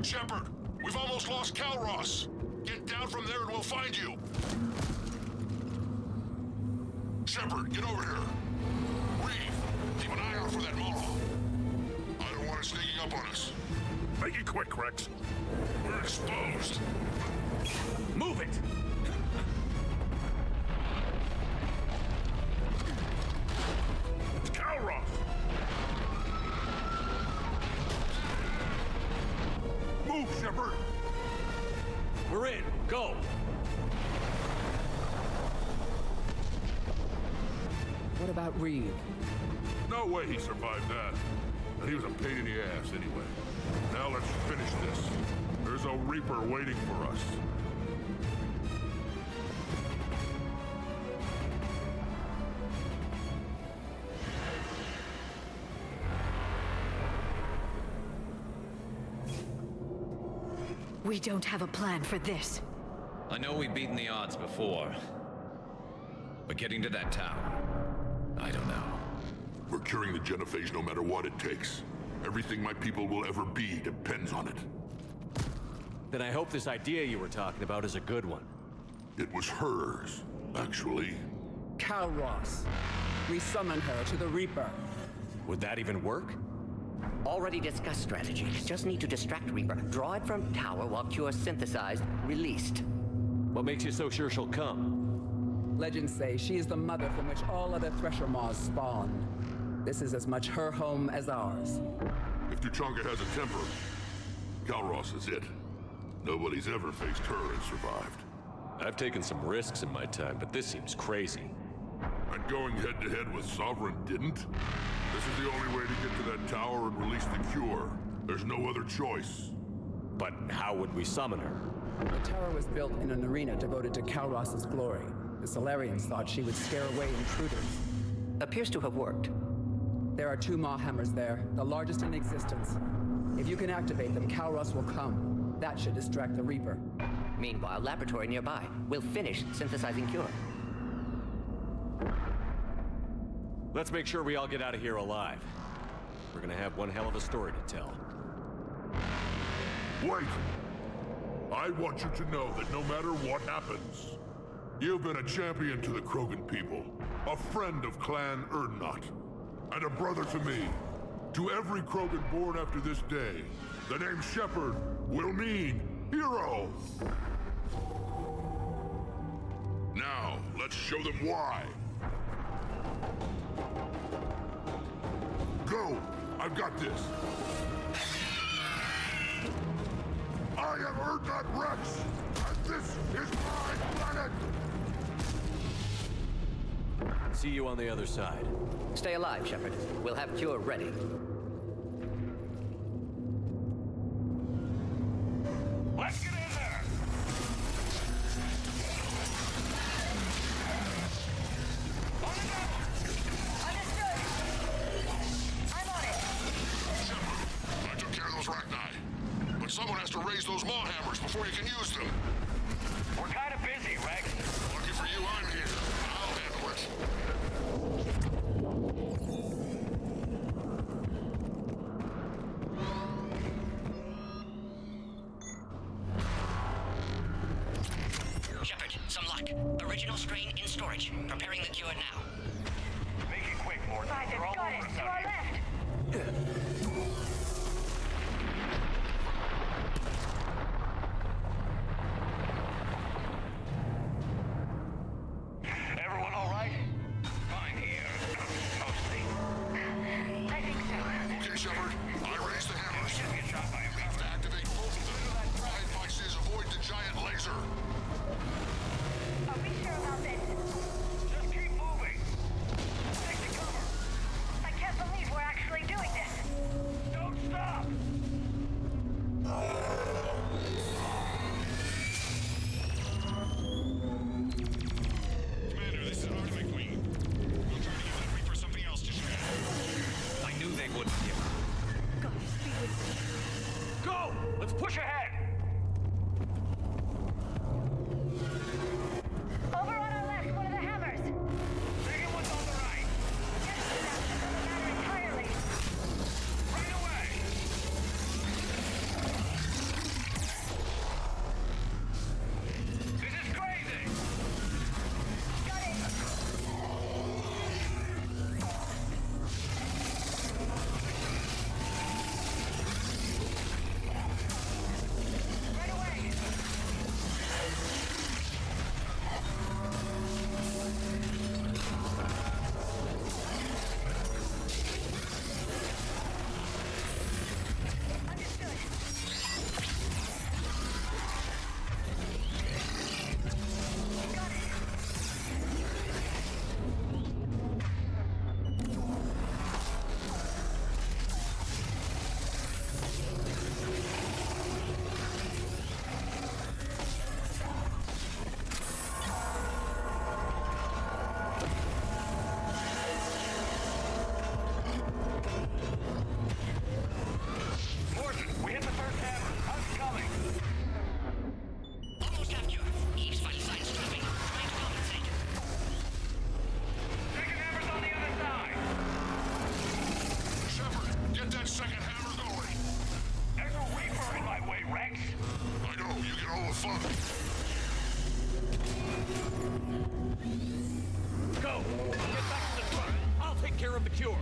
Shepard, we've almost lost Calros. Get down from there and we'll find you. Shepard, get over here. Reeve, keep an eye out for that Molo. I don't want it sneaking up on us. Make it quick, Rex. We're exposed. Move it! It's Calros! Move, Shepard! We're in. Go! What about Reeve? No way he survived that. And he was a pain in the ass anyway. Now let's finish this. There's a Reaper waiting for us. We don't have a plan for this. I know we've beaten the odds before. But getting to that tower, I don't know. We're curing the genophage no matter what it takes. Everything my people will ever be depends on it. Then I hope this idea you were talking about is a good one. It was hers, actually. Calros. We summon her to the Reaper. Would that even work? Already discussed strategy. Just need to distract Reaper. Draw it from tower while cure synthesized, released. What makes you so sure she'll come? Legends say she is the mother from which all other Thresher Maws spawned. This is as much her home as ours. If Tuchanka has a temper, Calros is it. Nobody's ever faced her and survived. I've taken some risks in my time, but this seems crazy. And going head-to-head with Sovereign didn't? This is the only way to get to that tower and release the cure. There's no other choice. But how would we summon her? The tower was built in an arena devoted to Calros' glory. The Solarians thought she would scare away intruders. Appears to have worked. There are 2 Maw hammers there, the largest in existence. If you can activate them, Calros will come. That should distract the Reaper. Meanwhile, laboratory nearby. We'll finish synthesizing cure. Let's make sure we all get out of here alive. We're gonna have one hell of a story to tell. Wait! I want you to know that no matter what happens, you've been a champion to the Krogan people, a friend of Clan Erdnot, and a brother to me. To every Krogan born after this day, the name Shepard will mean hero! Now, let's show them why. Go! I've got this! I am Erdnot Rex, and this is my planet! See you on the other side. Stay alive, Shepard. We'll have cure ready. Let's get in there! On it up! Understood! I'm on it! Shepard, I took care of those Rachni. But someone has to raise those Maw hammers before you can use them. We're kind of busy, Rex. Lucky for you, I'm here. I'll handle it. Shepard, some luck. Original strain in storage. Preparing the cure now. Make it quick, Morton. They're all Got it! over us To out our here. left! Everyone all right? Fine here. Mostly. I think so. Okay, Shepard. I raised the hammers. Should get shot by a We have to activate both of them. My advice is avoid the giant laser. Are we sure about this? Just keep moving. Take the cover. I can't believe we're actually doing this. Don't stop. Commander, this is Artemis Queen. We'll try to give that Reaper something else to shred. I knew they wouldn't give up. God, be with me. Go! Let's push ahead. Over on our left, one of the hammers. Second one's on the right. Yes, that doesn't matter entirely. Right away. Get that second hammer going. There's a Reaper in my way, Rex. I know, you get all the fun. Go! Get back to the truck! I'll take care of the cure!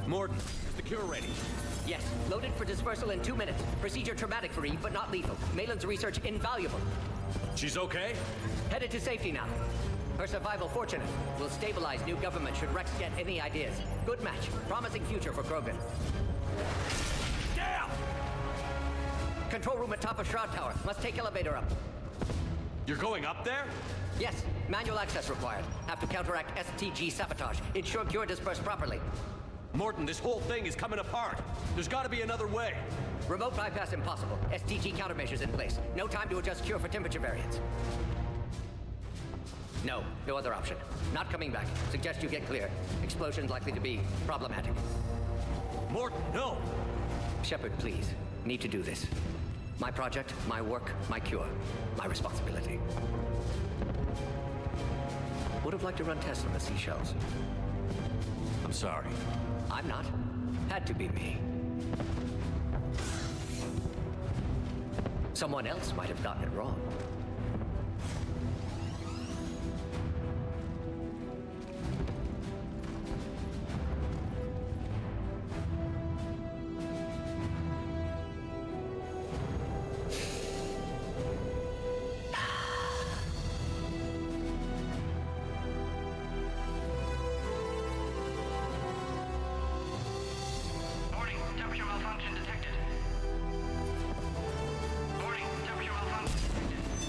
Morden, is the cure ready? Yes, loaded for dispersal in 2 minutes. Procedure traumatic for Eve, but not lethal. Malin's research invaluable. She's okay? Headed to safety now. Her survival fortunate. Will stabilize new government should Rex get any ideas. Good match. Promising future for Krogan. Damn! Control room at top of Shroud Tower. Must take elevator up. You're going up there? Yes, manual access required. Have to counteract STG sabotage. Ensure cure dispersed properly. Morden, this whole thing is coming apart. There's gotta be another way. Remote bypass impossible. STG countermeasures in place. No time to adjust cure for temperature variance. No other option. Not coming back. Suggest you get clear. Explosion's likely to be problematic. Morden, no! Shepard, please. Need to do this. My project, my work, my cure. My responsibility. Would have liked to run tests on the seashells. I'm sorry. I'm not. Had to be me. Someone else might have gotten it wrong. Temperature malfunction detected. Warning, temperature malfunction detected.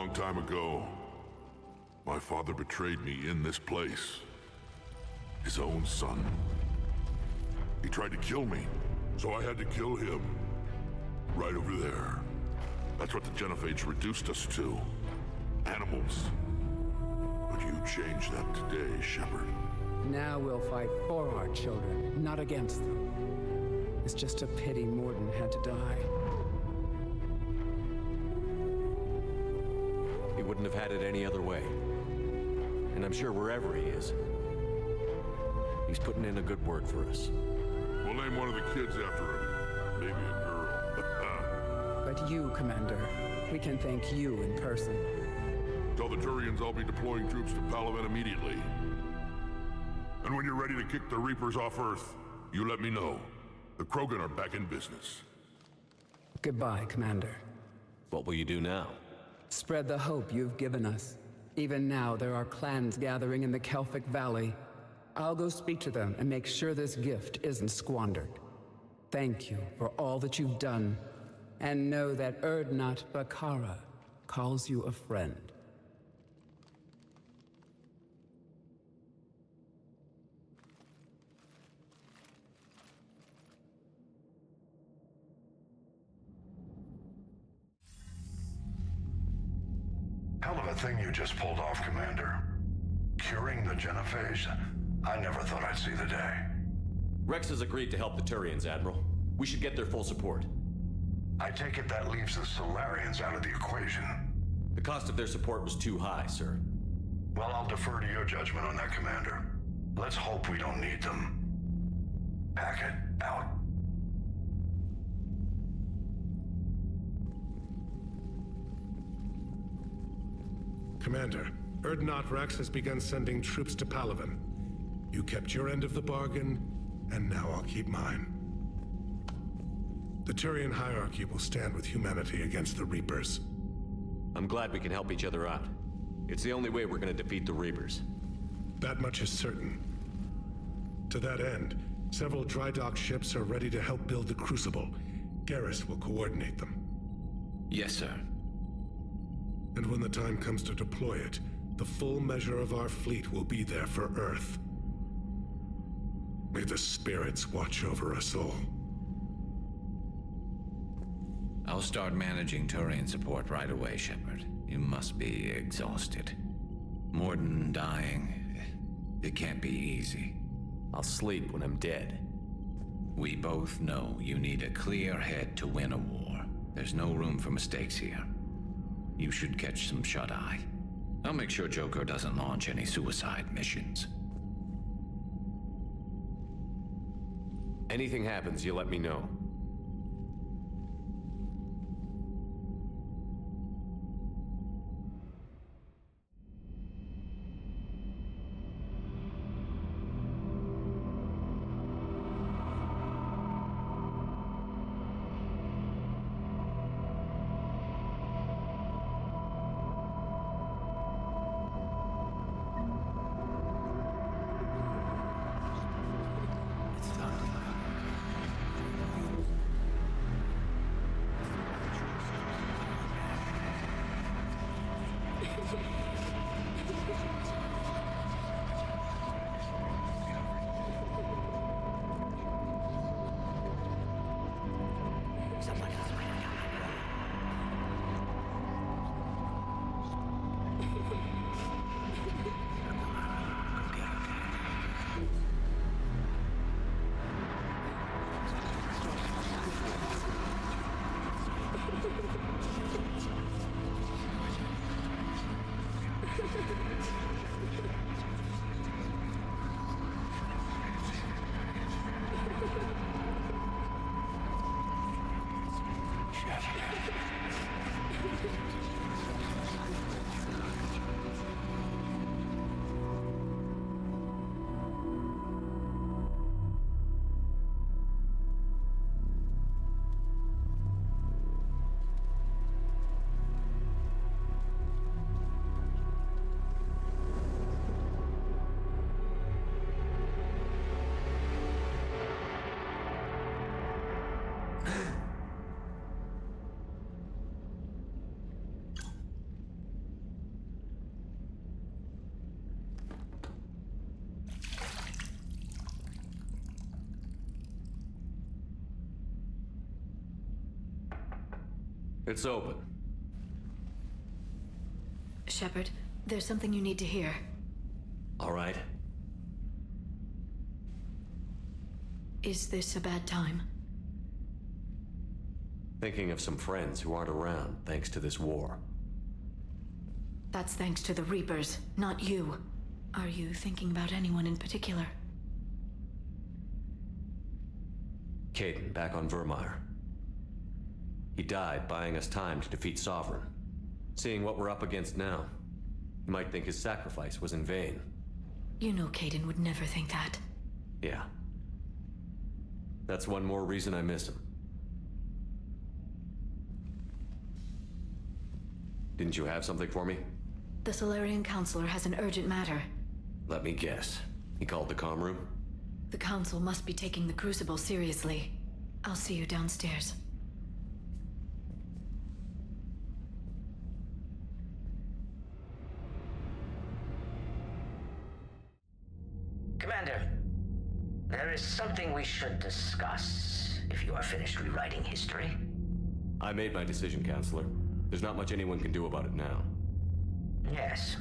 long time ago, my father betrayed me in this place. His own son. He tried to kill me, so I had to kill him. Right over there. That's what the Genophage reduced us to. Animals. But you changed that today, Shepard. Now we'll fight for our children, not against them. It's just a pity Morden had to die. He wouldn't have had it any other way. And I'm sure wherever he is, he's putting in a good word for us. We'll name one of the kids after him. Maybe a girl. But you, Commander, we can thank you in person. Tell the Turians I'll be deploying troops to Palaven immediately. And when you're ready to kick the Reapers off Earth, you let me know. The Krogan are back in business. Goodbye, Commander. What will you do now? Spread the hope you've given us. Even now, there are clans gathering in the Kelphic Valley. I'll go speak to them and make sure this gift isn't squandered. Thank you for all that you've done. And know that Urdnot Bakara calls you a friend. Hell of a thing you just pulled off, Commander. Curing the Genophage? I never thought I'd see the day. Rex has agreed to help the Turians, Admiral. We should get their full support. I take it that leaves the Solarians out of the equation. The cost of their support was too high, sir. Well, I'll defer to your judgment on that, Commander. Let's hope we don't need them. Packet out. Commander, Urdnot Rex has begun sending troops to Palaven. You kept your end of the bargain, and now I'll keep mine. The Turian hierarchy will stand with humanity against the Reapers. I'm glad we can help each other out. It's the only way we're gonna defeat the Reapers. That much is certain. To that end, several dry dock ships are ready to help build the Crucible. Garrus will coordinate them. Yes, sir. And when the time comes to deploy it, the full measure of our fleet will be there for Earth. May the spirits watch over us all. I'll start managing Turian support right away, Shepard. You must be exhausted. Morden dying, it can't be easy. I'll sleep when I'm dead. We both know you need a clear head to win a war. There's no room for mistakes here. You should catch some shut-eye. I'll make sure Joker doesn't launch any suicide missions. Anything happens, you let me know. It's open. Shepard, there's something you need to hear. All right. Is this a bad time? Thinking of some friends who aren't around thanks to this war. That's thanks to the Reapers, not you. Are you thinking about anyone in particular? Caden, back on Vermeer. He died buying us time to defeat Sovereign. Seeing what we're up against now, you might think his sacrifice was in vain. You know Caden would never think that. Yeah. That's one more reason I miss him. Didn't you have something for me? The Solarian Counselor has an urgent matter. Let me guess. He called the comm room? The Council must be taking the Crucible seriously. I'll see you downstairs. Commander, there is something we should discuss, if you are finished rewriting history. I made my decision, Counselor. There's not much anyone can do about it now. Yes.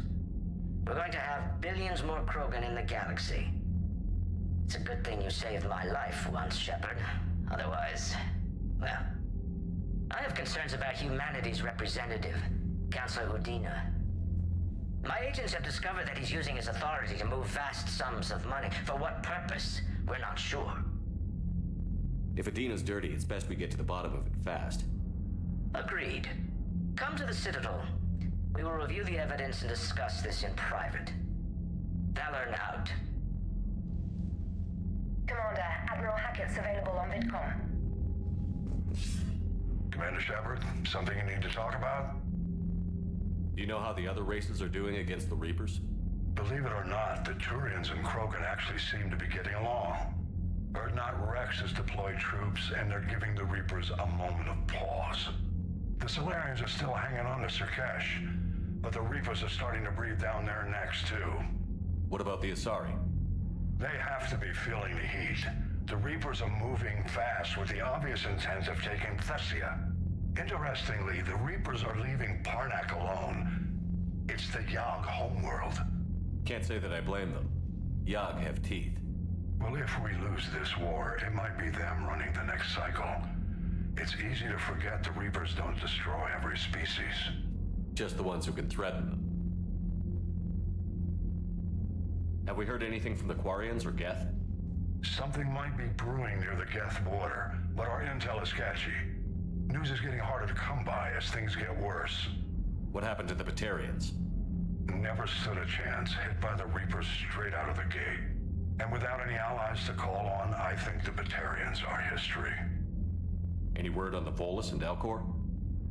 We're going to have billions more Krogan in the galaxy. It's a good thing you saved my life once, Shepard. Otherwise, well, I have concerns about humanity's representative, Counselor Udina. My agents have discovered that he's using his authority to move vast sums of money. For what purpose? We're not sure. If Adina's dirty, it's best we get to the bottom of it fast. Agreed. Come to the Citadel. We will review the evidence and discuss this in private. Valor out. Commander, Admiral Hackett's available on VidCom. Commander Shepard, something you need to talk about? Do you know how the other races are doing against the Reapers? Believe it or not, the Turians and Krogan actually seem to be getting along. Urdnot Rex has deployed troops, and they're giving the Reapers a moment of pause. The Solarians are still hanging on to Sirkesh, but the Reapers are starting to breathe down their necks, too. What about the Asari? They have to be feeling the heat. The Reapers are moving fast with the obvious intent of taking Thessia. Interestingly, the Reapers are leaving Parnak alone. It's the Yog homeworld. Can't say that I blame them. Yog have teeth. Well, if we lose this war, it might be them running the next cycle. It's easy to forget the Reapers don't destroy every species. Just the ones who can threaten them. Have we heard anything from the Quarians or Geth? Something might be brewing near the Geth border, but our intel is sketchy. News is getting harder to come by as things get worse. What happened to the Batarians? Never stood a chance, hit by the Reapers straight out of the gate. And without any allies to call on, I think the Batarians are history. Any word on the Volus and Elcor?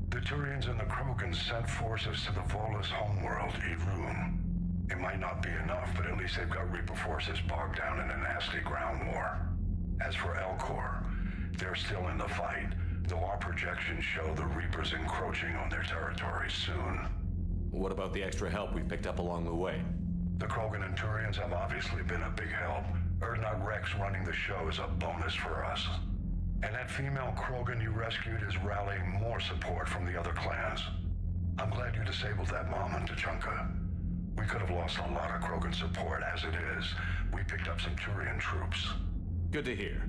The Turians and the Krogan sent forces to the Volus homeworld, Irun. It might not be enough, but at least they've got Reaper forces bogged down in a nasty ground war. As for Elcor, they're still in the fight, though our projections show the Reapers encroaching on their territory soon. What about the extra help we picked up along the way? The Krogan and Turians have obviously been a big help. Urdnot Rex running the show is a bonus for us. And that female Krogan you rescued is rallying more support from the other clans. I'm glad you disabled that mom in Tuchanka. We could have lost a lot of Krogan support. As it is, we picked up some Turian troops. Good to hear.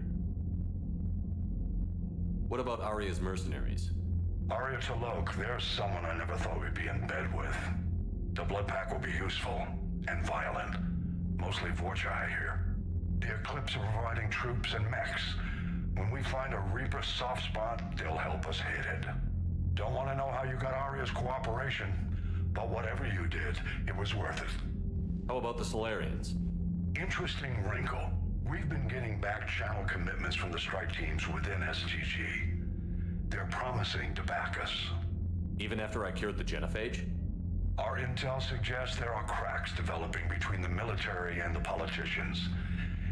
What about Arya's mercenaries? Arya T'Lok, there's someone I never thought we'd be in bed with. The Blood Pack will be useful and violent. Mostly Vorcha, I hear. The Eclipse are providing troops and mechs. When we find a Reaper soft spot, they'll help us hit it. Don't want to know how you got Arya's cooperation, but whatever you did, it was worth it. How about the Solarians? Interesting wrinkle. We've been getting back channel commitments from the strike teams within STG. They're promising to back us. Even after I cured the genophage? Our intel suggests there are cracks developing between the military and the politicians.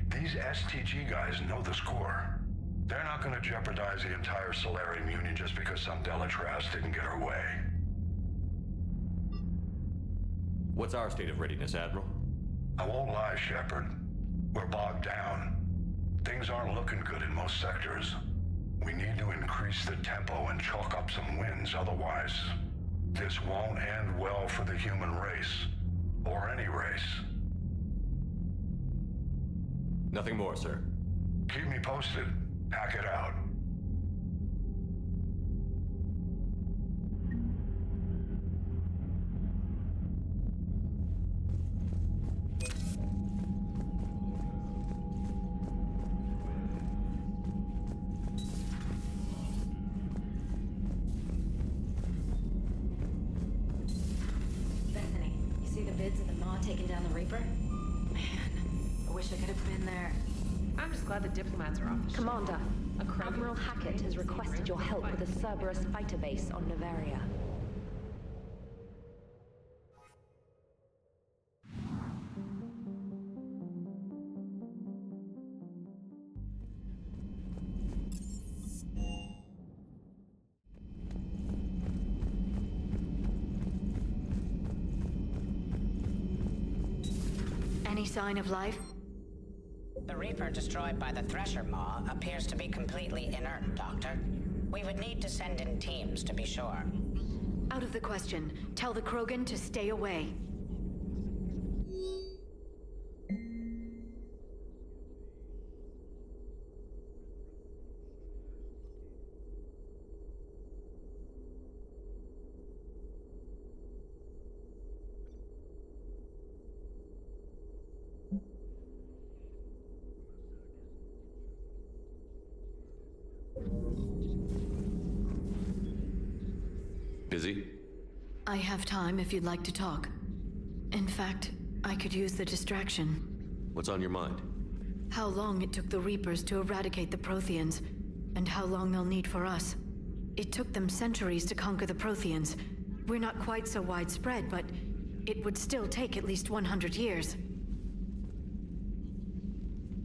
These STG guys know the score. They're not going to jeopardize the entire Solarian Union just because some Delatras didn't get her way. What's our state of readiness, Admiral? I won't lie, Shepard. We're bogged down. Things aren't looking good in most sectors. We need to increase the tempo and chalk up some wins, otherwise this won't end well for the human race. Or any race. Nothing more, sir. Keep me posted. Pack it out. Taking down the Reaper? Man, I wish I could have been there. I'm just glad the diplomats are off the ship. Commander, Admiral Hackett has requested your help with a Cerberus fighter base on Novaria. Any sign of life? The Reaper destroyed by the Thresher Maw appears to be completely inert, Doctor. We would need to send in teams to be sure. Out of the question. Tell the Krogan to stay away. Busy? I have time if you'd like to talk. In fact, I could use the distraction. What's on your mind? How long it took the Reapers to eradicate the Protheans, and how long they'll need for us. It took them centuries to conquer the Protheans. We're not quite so widespread, but it would still take at least 100 years.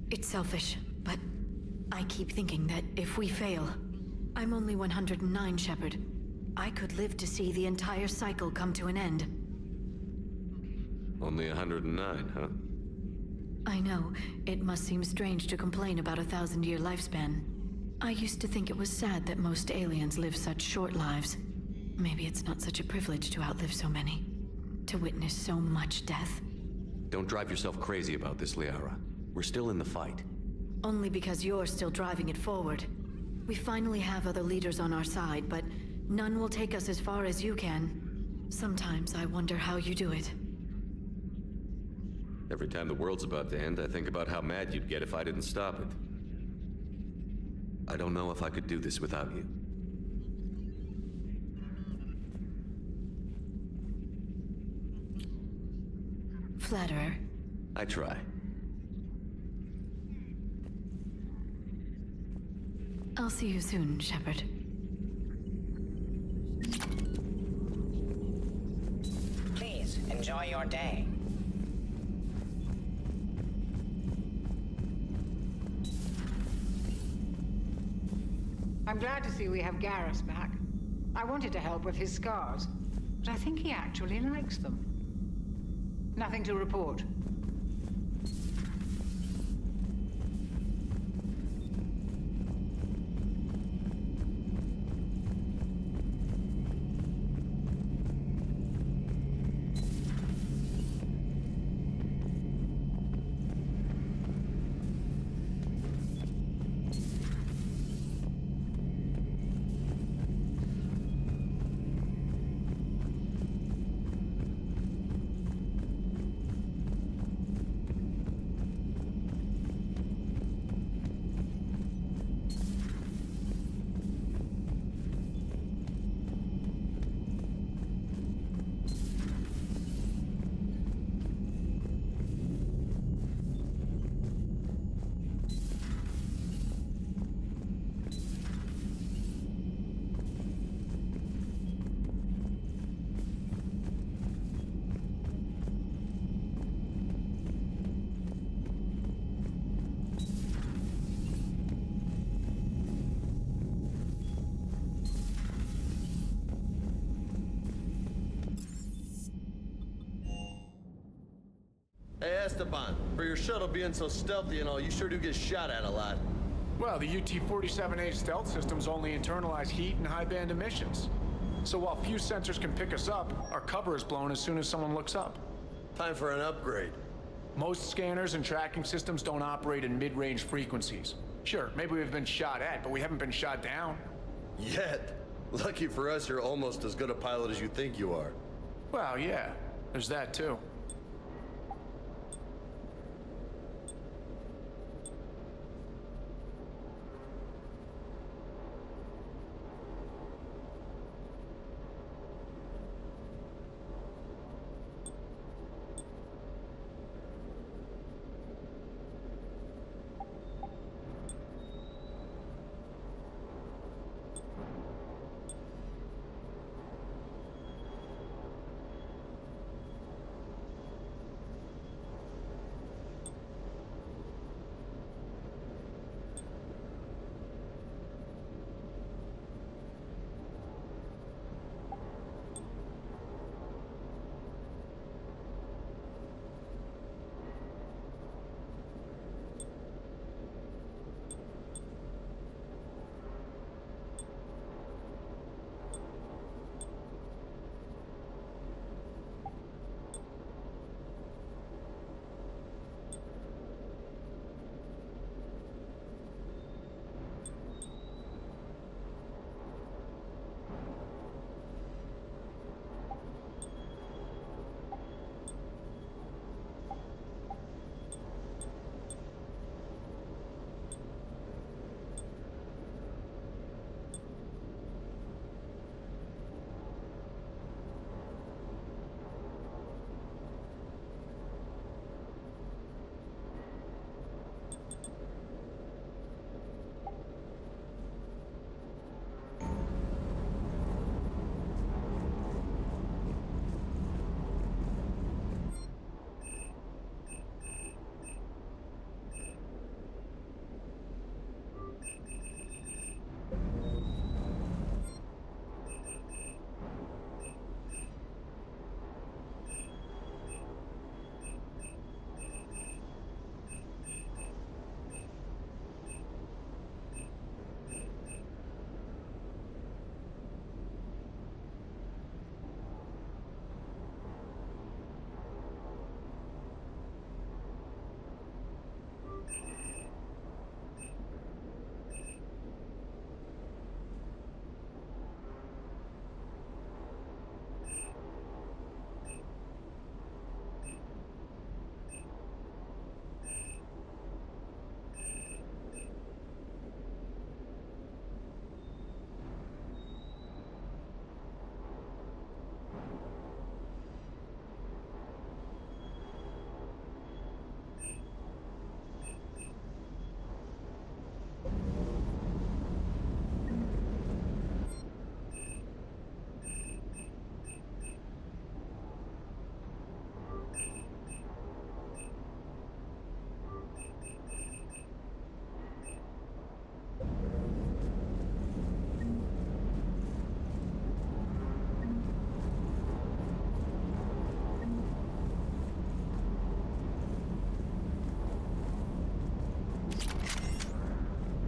It's selfish, but I keep thinking that if we fail... I'm only 109, Shepard. I could live to see the entire cycle come to an end. Only 109, huh? I know. It must seem strange to complain about a 1,000-year lifespan. I used to think it was sad that most aliens live such short lives. Maybe it's not such a privilege to outlive so many. To witness so much death. Don't drive yourself crazy about this, Liara. We're still in the fight. Only because you're still driving it forward. We finally have other leaders on our side, but none will take us as far as you can. Sometimes I wonder how you do it. Every time the world's about to end, I think about how mad you'd get if I didn't stop it. I don't know if I could do this without you. Flatterer. I try. I'll see you soon, Shepard. Please, enjoy your day. I'm glad to see we have Garrus back. I wanted to help with his scars, but I think he actually likes them. Nothing to report. Hey, Esteban, for your shuttle being so stealthy and all, you sure do get shot at a lot. Well, the UT-47A stealth systems only internalize heat and high-band emissions. So while few sensors can pick us up, our cover is blown as soon as someone looks up. Time for an upgrade. Most scanners and tracking systems don't operate in mid-range frequencies. Sure, maybe we've been shot at, but we haven't been shot down. Yet. Lucky for us, you're almost as good a pilot as you think you are. Well, yeah, there's that too.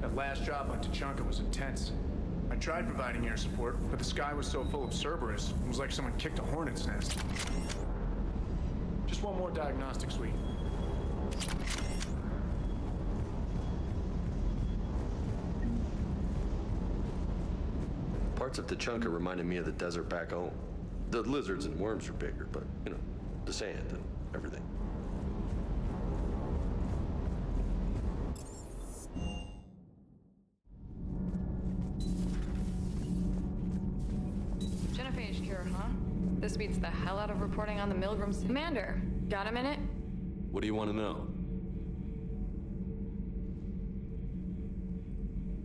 That last job on Tuchanka was intense. I tried providing air support, but the sky was so full of Cerberus, it was like someone kicked a hornet's nest. Just one more diagnostic suite. Parts of Tuchanka reminded me of the desert back home. The lizards and worms are bigger, but, you know, the sand and everything. Genophage cure, huh? This beats the hell out of reporting on the Milgrams. Commander, got a minute? What do you want to know?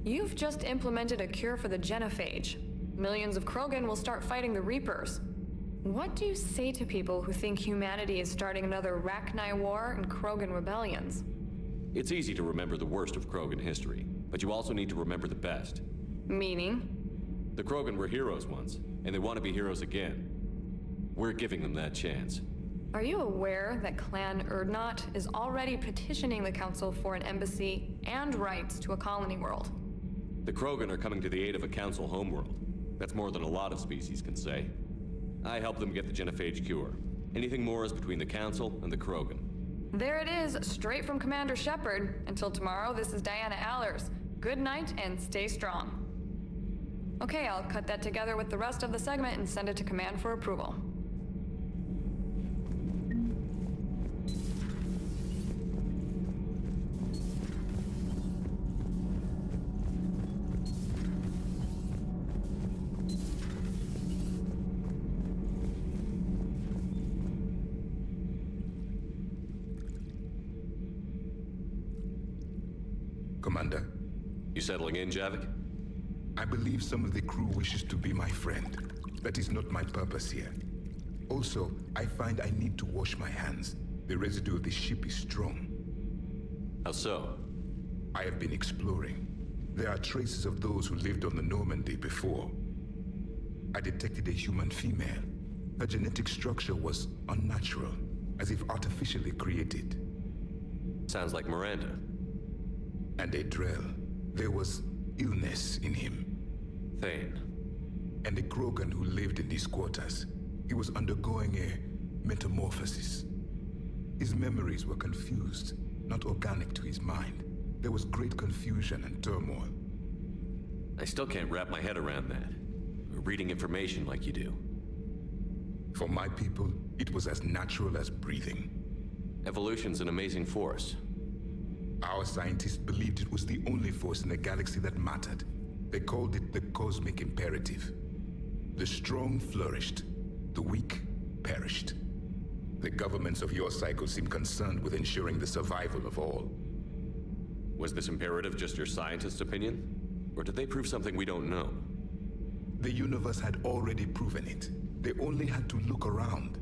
You've just implemented a cure for the genophage. Millions of Krogan will start fighting the Reapers. What do you say to people who think humanity is starting another Rachni war and Krogan rebellions? It's easy to remember the worst of Krogan history, but you also need to remember the best. Meaning? The Krogan were heroes once, and they want to be heroes again. We're giving them that chance. Are you aware that Clan Urdnot is already petitioning the Council for an embassy and rights to a colony world? The Krogan are coming to the aid of a Council homeworld. That's more than a lot of species can say. I helped them get the genophage cure. Anything more is between the Council and the Krogan. There it is, straight from Commander Shepard. Until tomorrow, this is Diana Allers. Good night and stay strong. Okay, I'll cut that together with the rest of the segment and send it to Command for approval. Commander. You settling in, Javik? I believe some of the crew wishes to be my friend. That is not my purpose here. Also, I find I need to wash my hands. The residue of the ship is strong. How so? I have been exploring. There are traces of those who lived on the Normandy before. I detected a human female. Her genetic structure was unnatural, as if artificially created. Sounds like Miranda. And a Drell. There was illness in him. Thane. And a Krogan who lived in these quarters. He was undergoing a metamorphosis. His memories were confused, not organic to his mind. There was great confusion and turmoil. I still can't wrap my head around that. Reading information like you do. For my people, it was as natural as breathing. Evolution's an amazing force. Our scientists believed it was the only force in the galaxy that mattered. They called it the cosmic imperative. The strong flourished, the weak perished. The governments of your cycle seem concerned with ensuring the survival of all. Was this imperative just your scientist's opinion? Or did they prove something we don't know? The universe had already proven it. They only had to look around.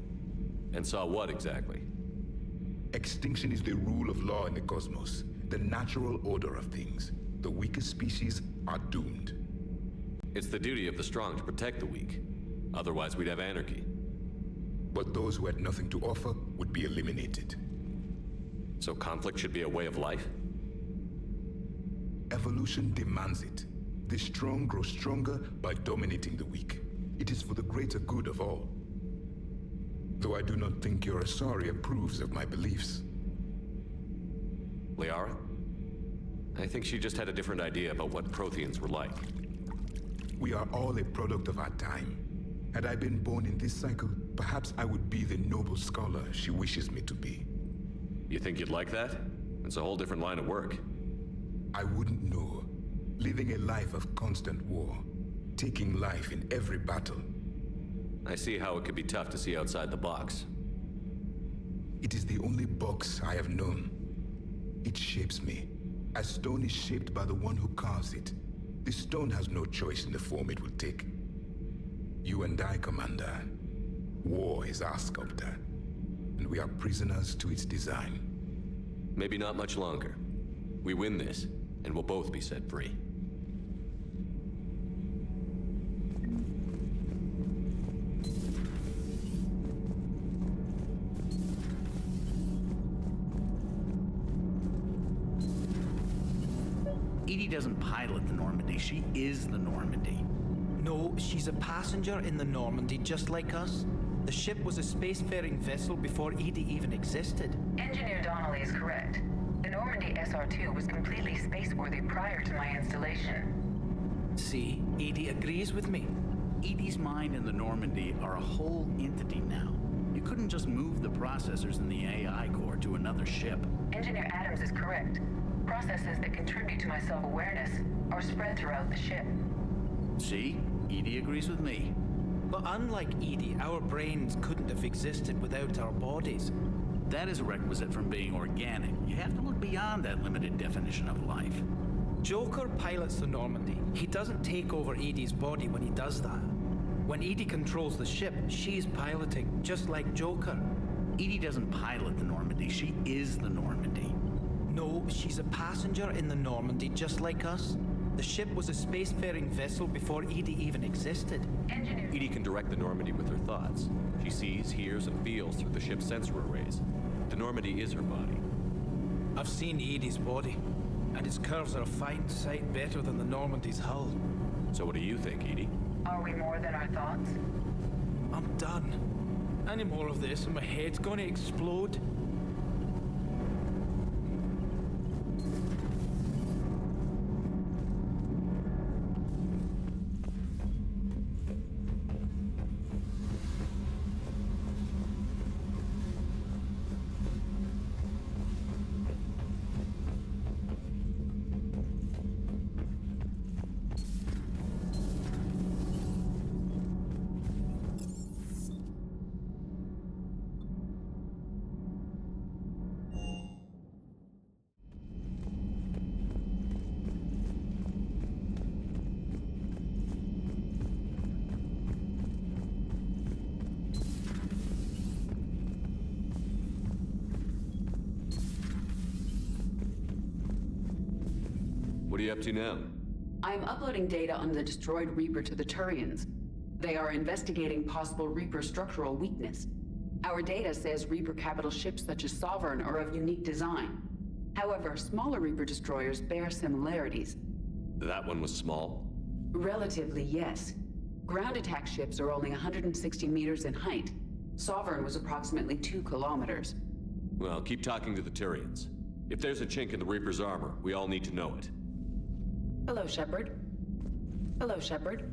And saw what exactly? Extinction is the rule of law in the cosmos, the natural order of things. The weakest species are doomed. It's the duty of the strong to protect the weak. Otherwise, we'd have anarchy. But those who had nothing to offer would be eliminated. So conflict should be a way of life? Evolution demands it. The strong grow stronger by dominating the weak. It is for the greater good of all. Though I do not think your Asari approves of my beliefs. Liara? I think she just had a different idea about what Protheans were like. We are all a product of our time. Had I been born in this cycle, perhaps I would be the noble scholar she wishes me to be. You think you'd like that? It's a whole different line of work. I wouldn't know. Living a life of constant war. Taking life in every battle. I see how it could be tough to see outside the box. It is the only box I have known. It shapes me, as stone is shaped by the one who carves it. The stone has no choice in the form it will take. You and I, Commander. War is our sculptor, and we are prisoners to its design. Maybe not much longer. We win this, and we'll both be set free. Edie doesn't pilot the Normandy, she is the Normandy. No, she's a passenger in the Normandy just like us. The ship was a spacefaring vessel before Edie even existed. Engineer Donnelly is correct. The Normandy SR-2 was completely spaceworthy prior to my installation. See, Edie agrees with me. Edie's mind and the Normandy are a whole entity now. You couldn't just move the processors in the AI core to another ship. Engineer Adams is correct. Processes that contribute to my self-awareness are spread throughout the ship. See? Edie agrees with me. But unlike Edie, our brains couldn't have existed without our bodies. That is a requisite from being organic. You have to look beyond that limited definition of life. Joker pilots the Normandy. He doesn't take over Edie's body when he does that. When Edie controls the ship, she's piloting, just like Joker. Edie doesn't pilot the Normandy, she is the Normandy. No, she's a passenger in the Normandy just like us. The ship was a spacefaring vessel before Edie even existed. Edie can direct the Normandy with her thoughts. She sees, hears, and feels through the ship's sensor arrays. The Normandy is her body. I've seen Edie's body, and its curves are a fine sight better than the Normandy's hull. So what do you think, Edie? Are we more than our thoughts? I'm done. Any more of this and my head's gonna explode. What are you up to now? I'm uploading data on the destroyed Reaper to the Turians. They are investigating possible Reaper structural weakness. Our data says Reaper capital ships such as Sovereign are of unique design. However, smaller Reaper destroyers bear similarities. That one was small? Relatively, yes. Ground attack ships are only 160 meters in height. Sovereign was approximately 2 kilometers. Well, keep talking to the Turians. If there's a chink in the Reaper's armor, we all need to know it. Hello, Shepard. Hello, Shepard.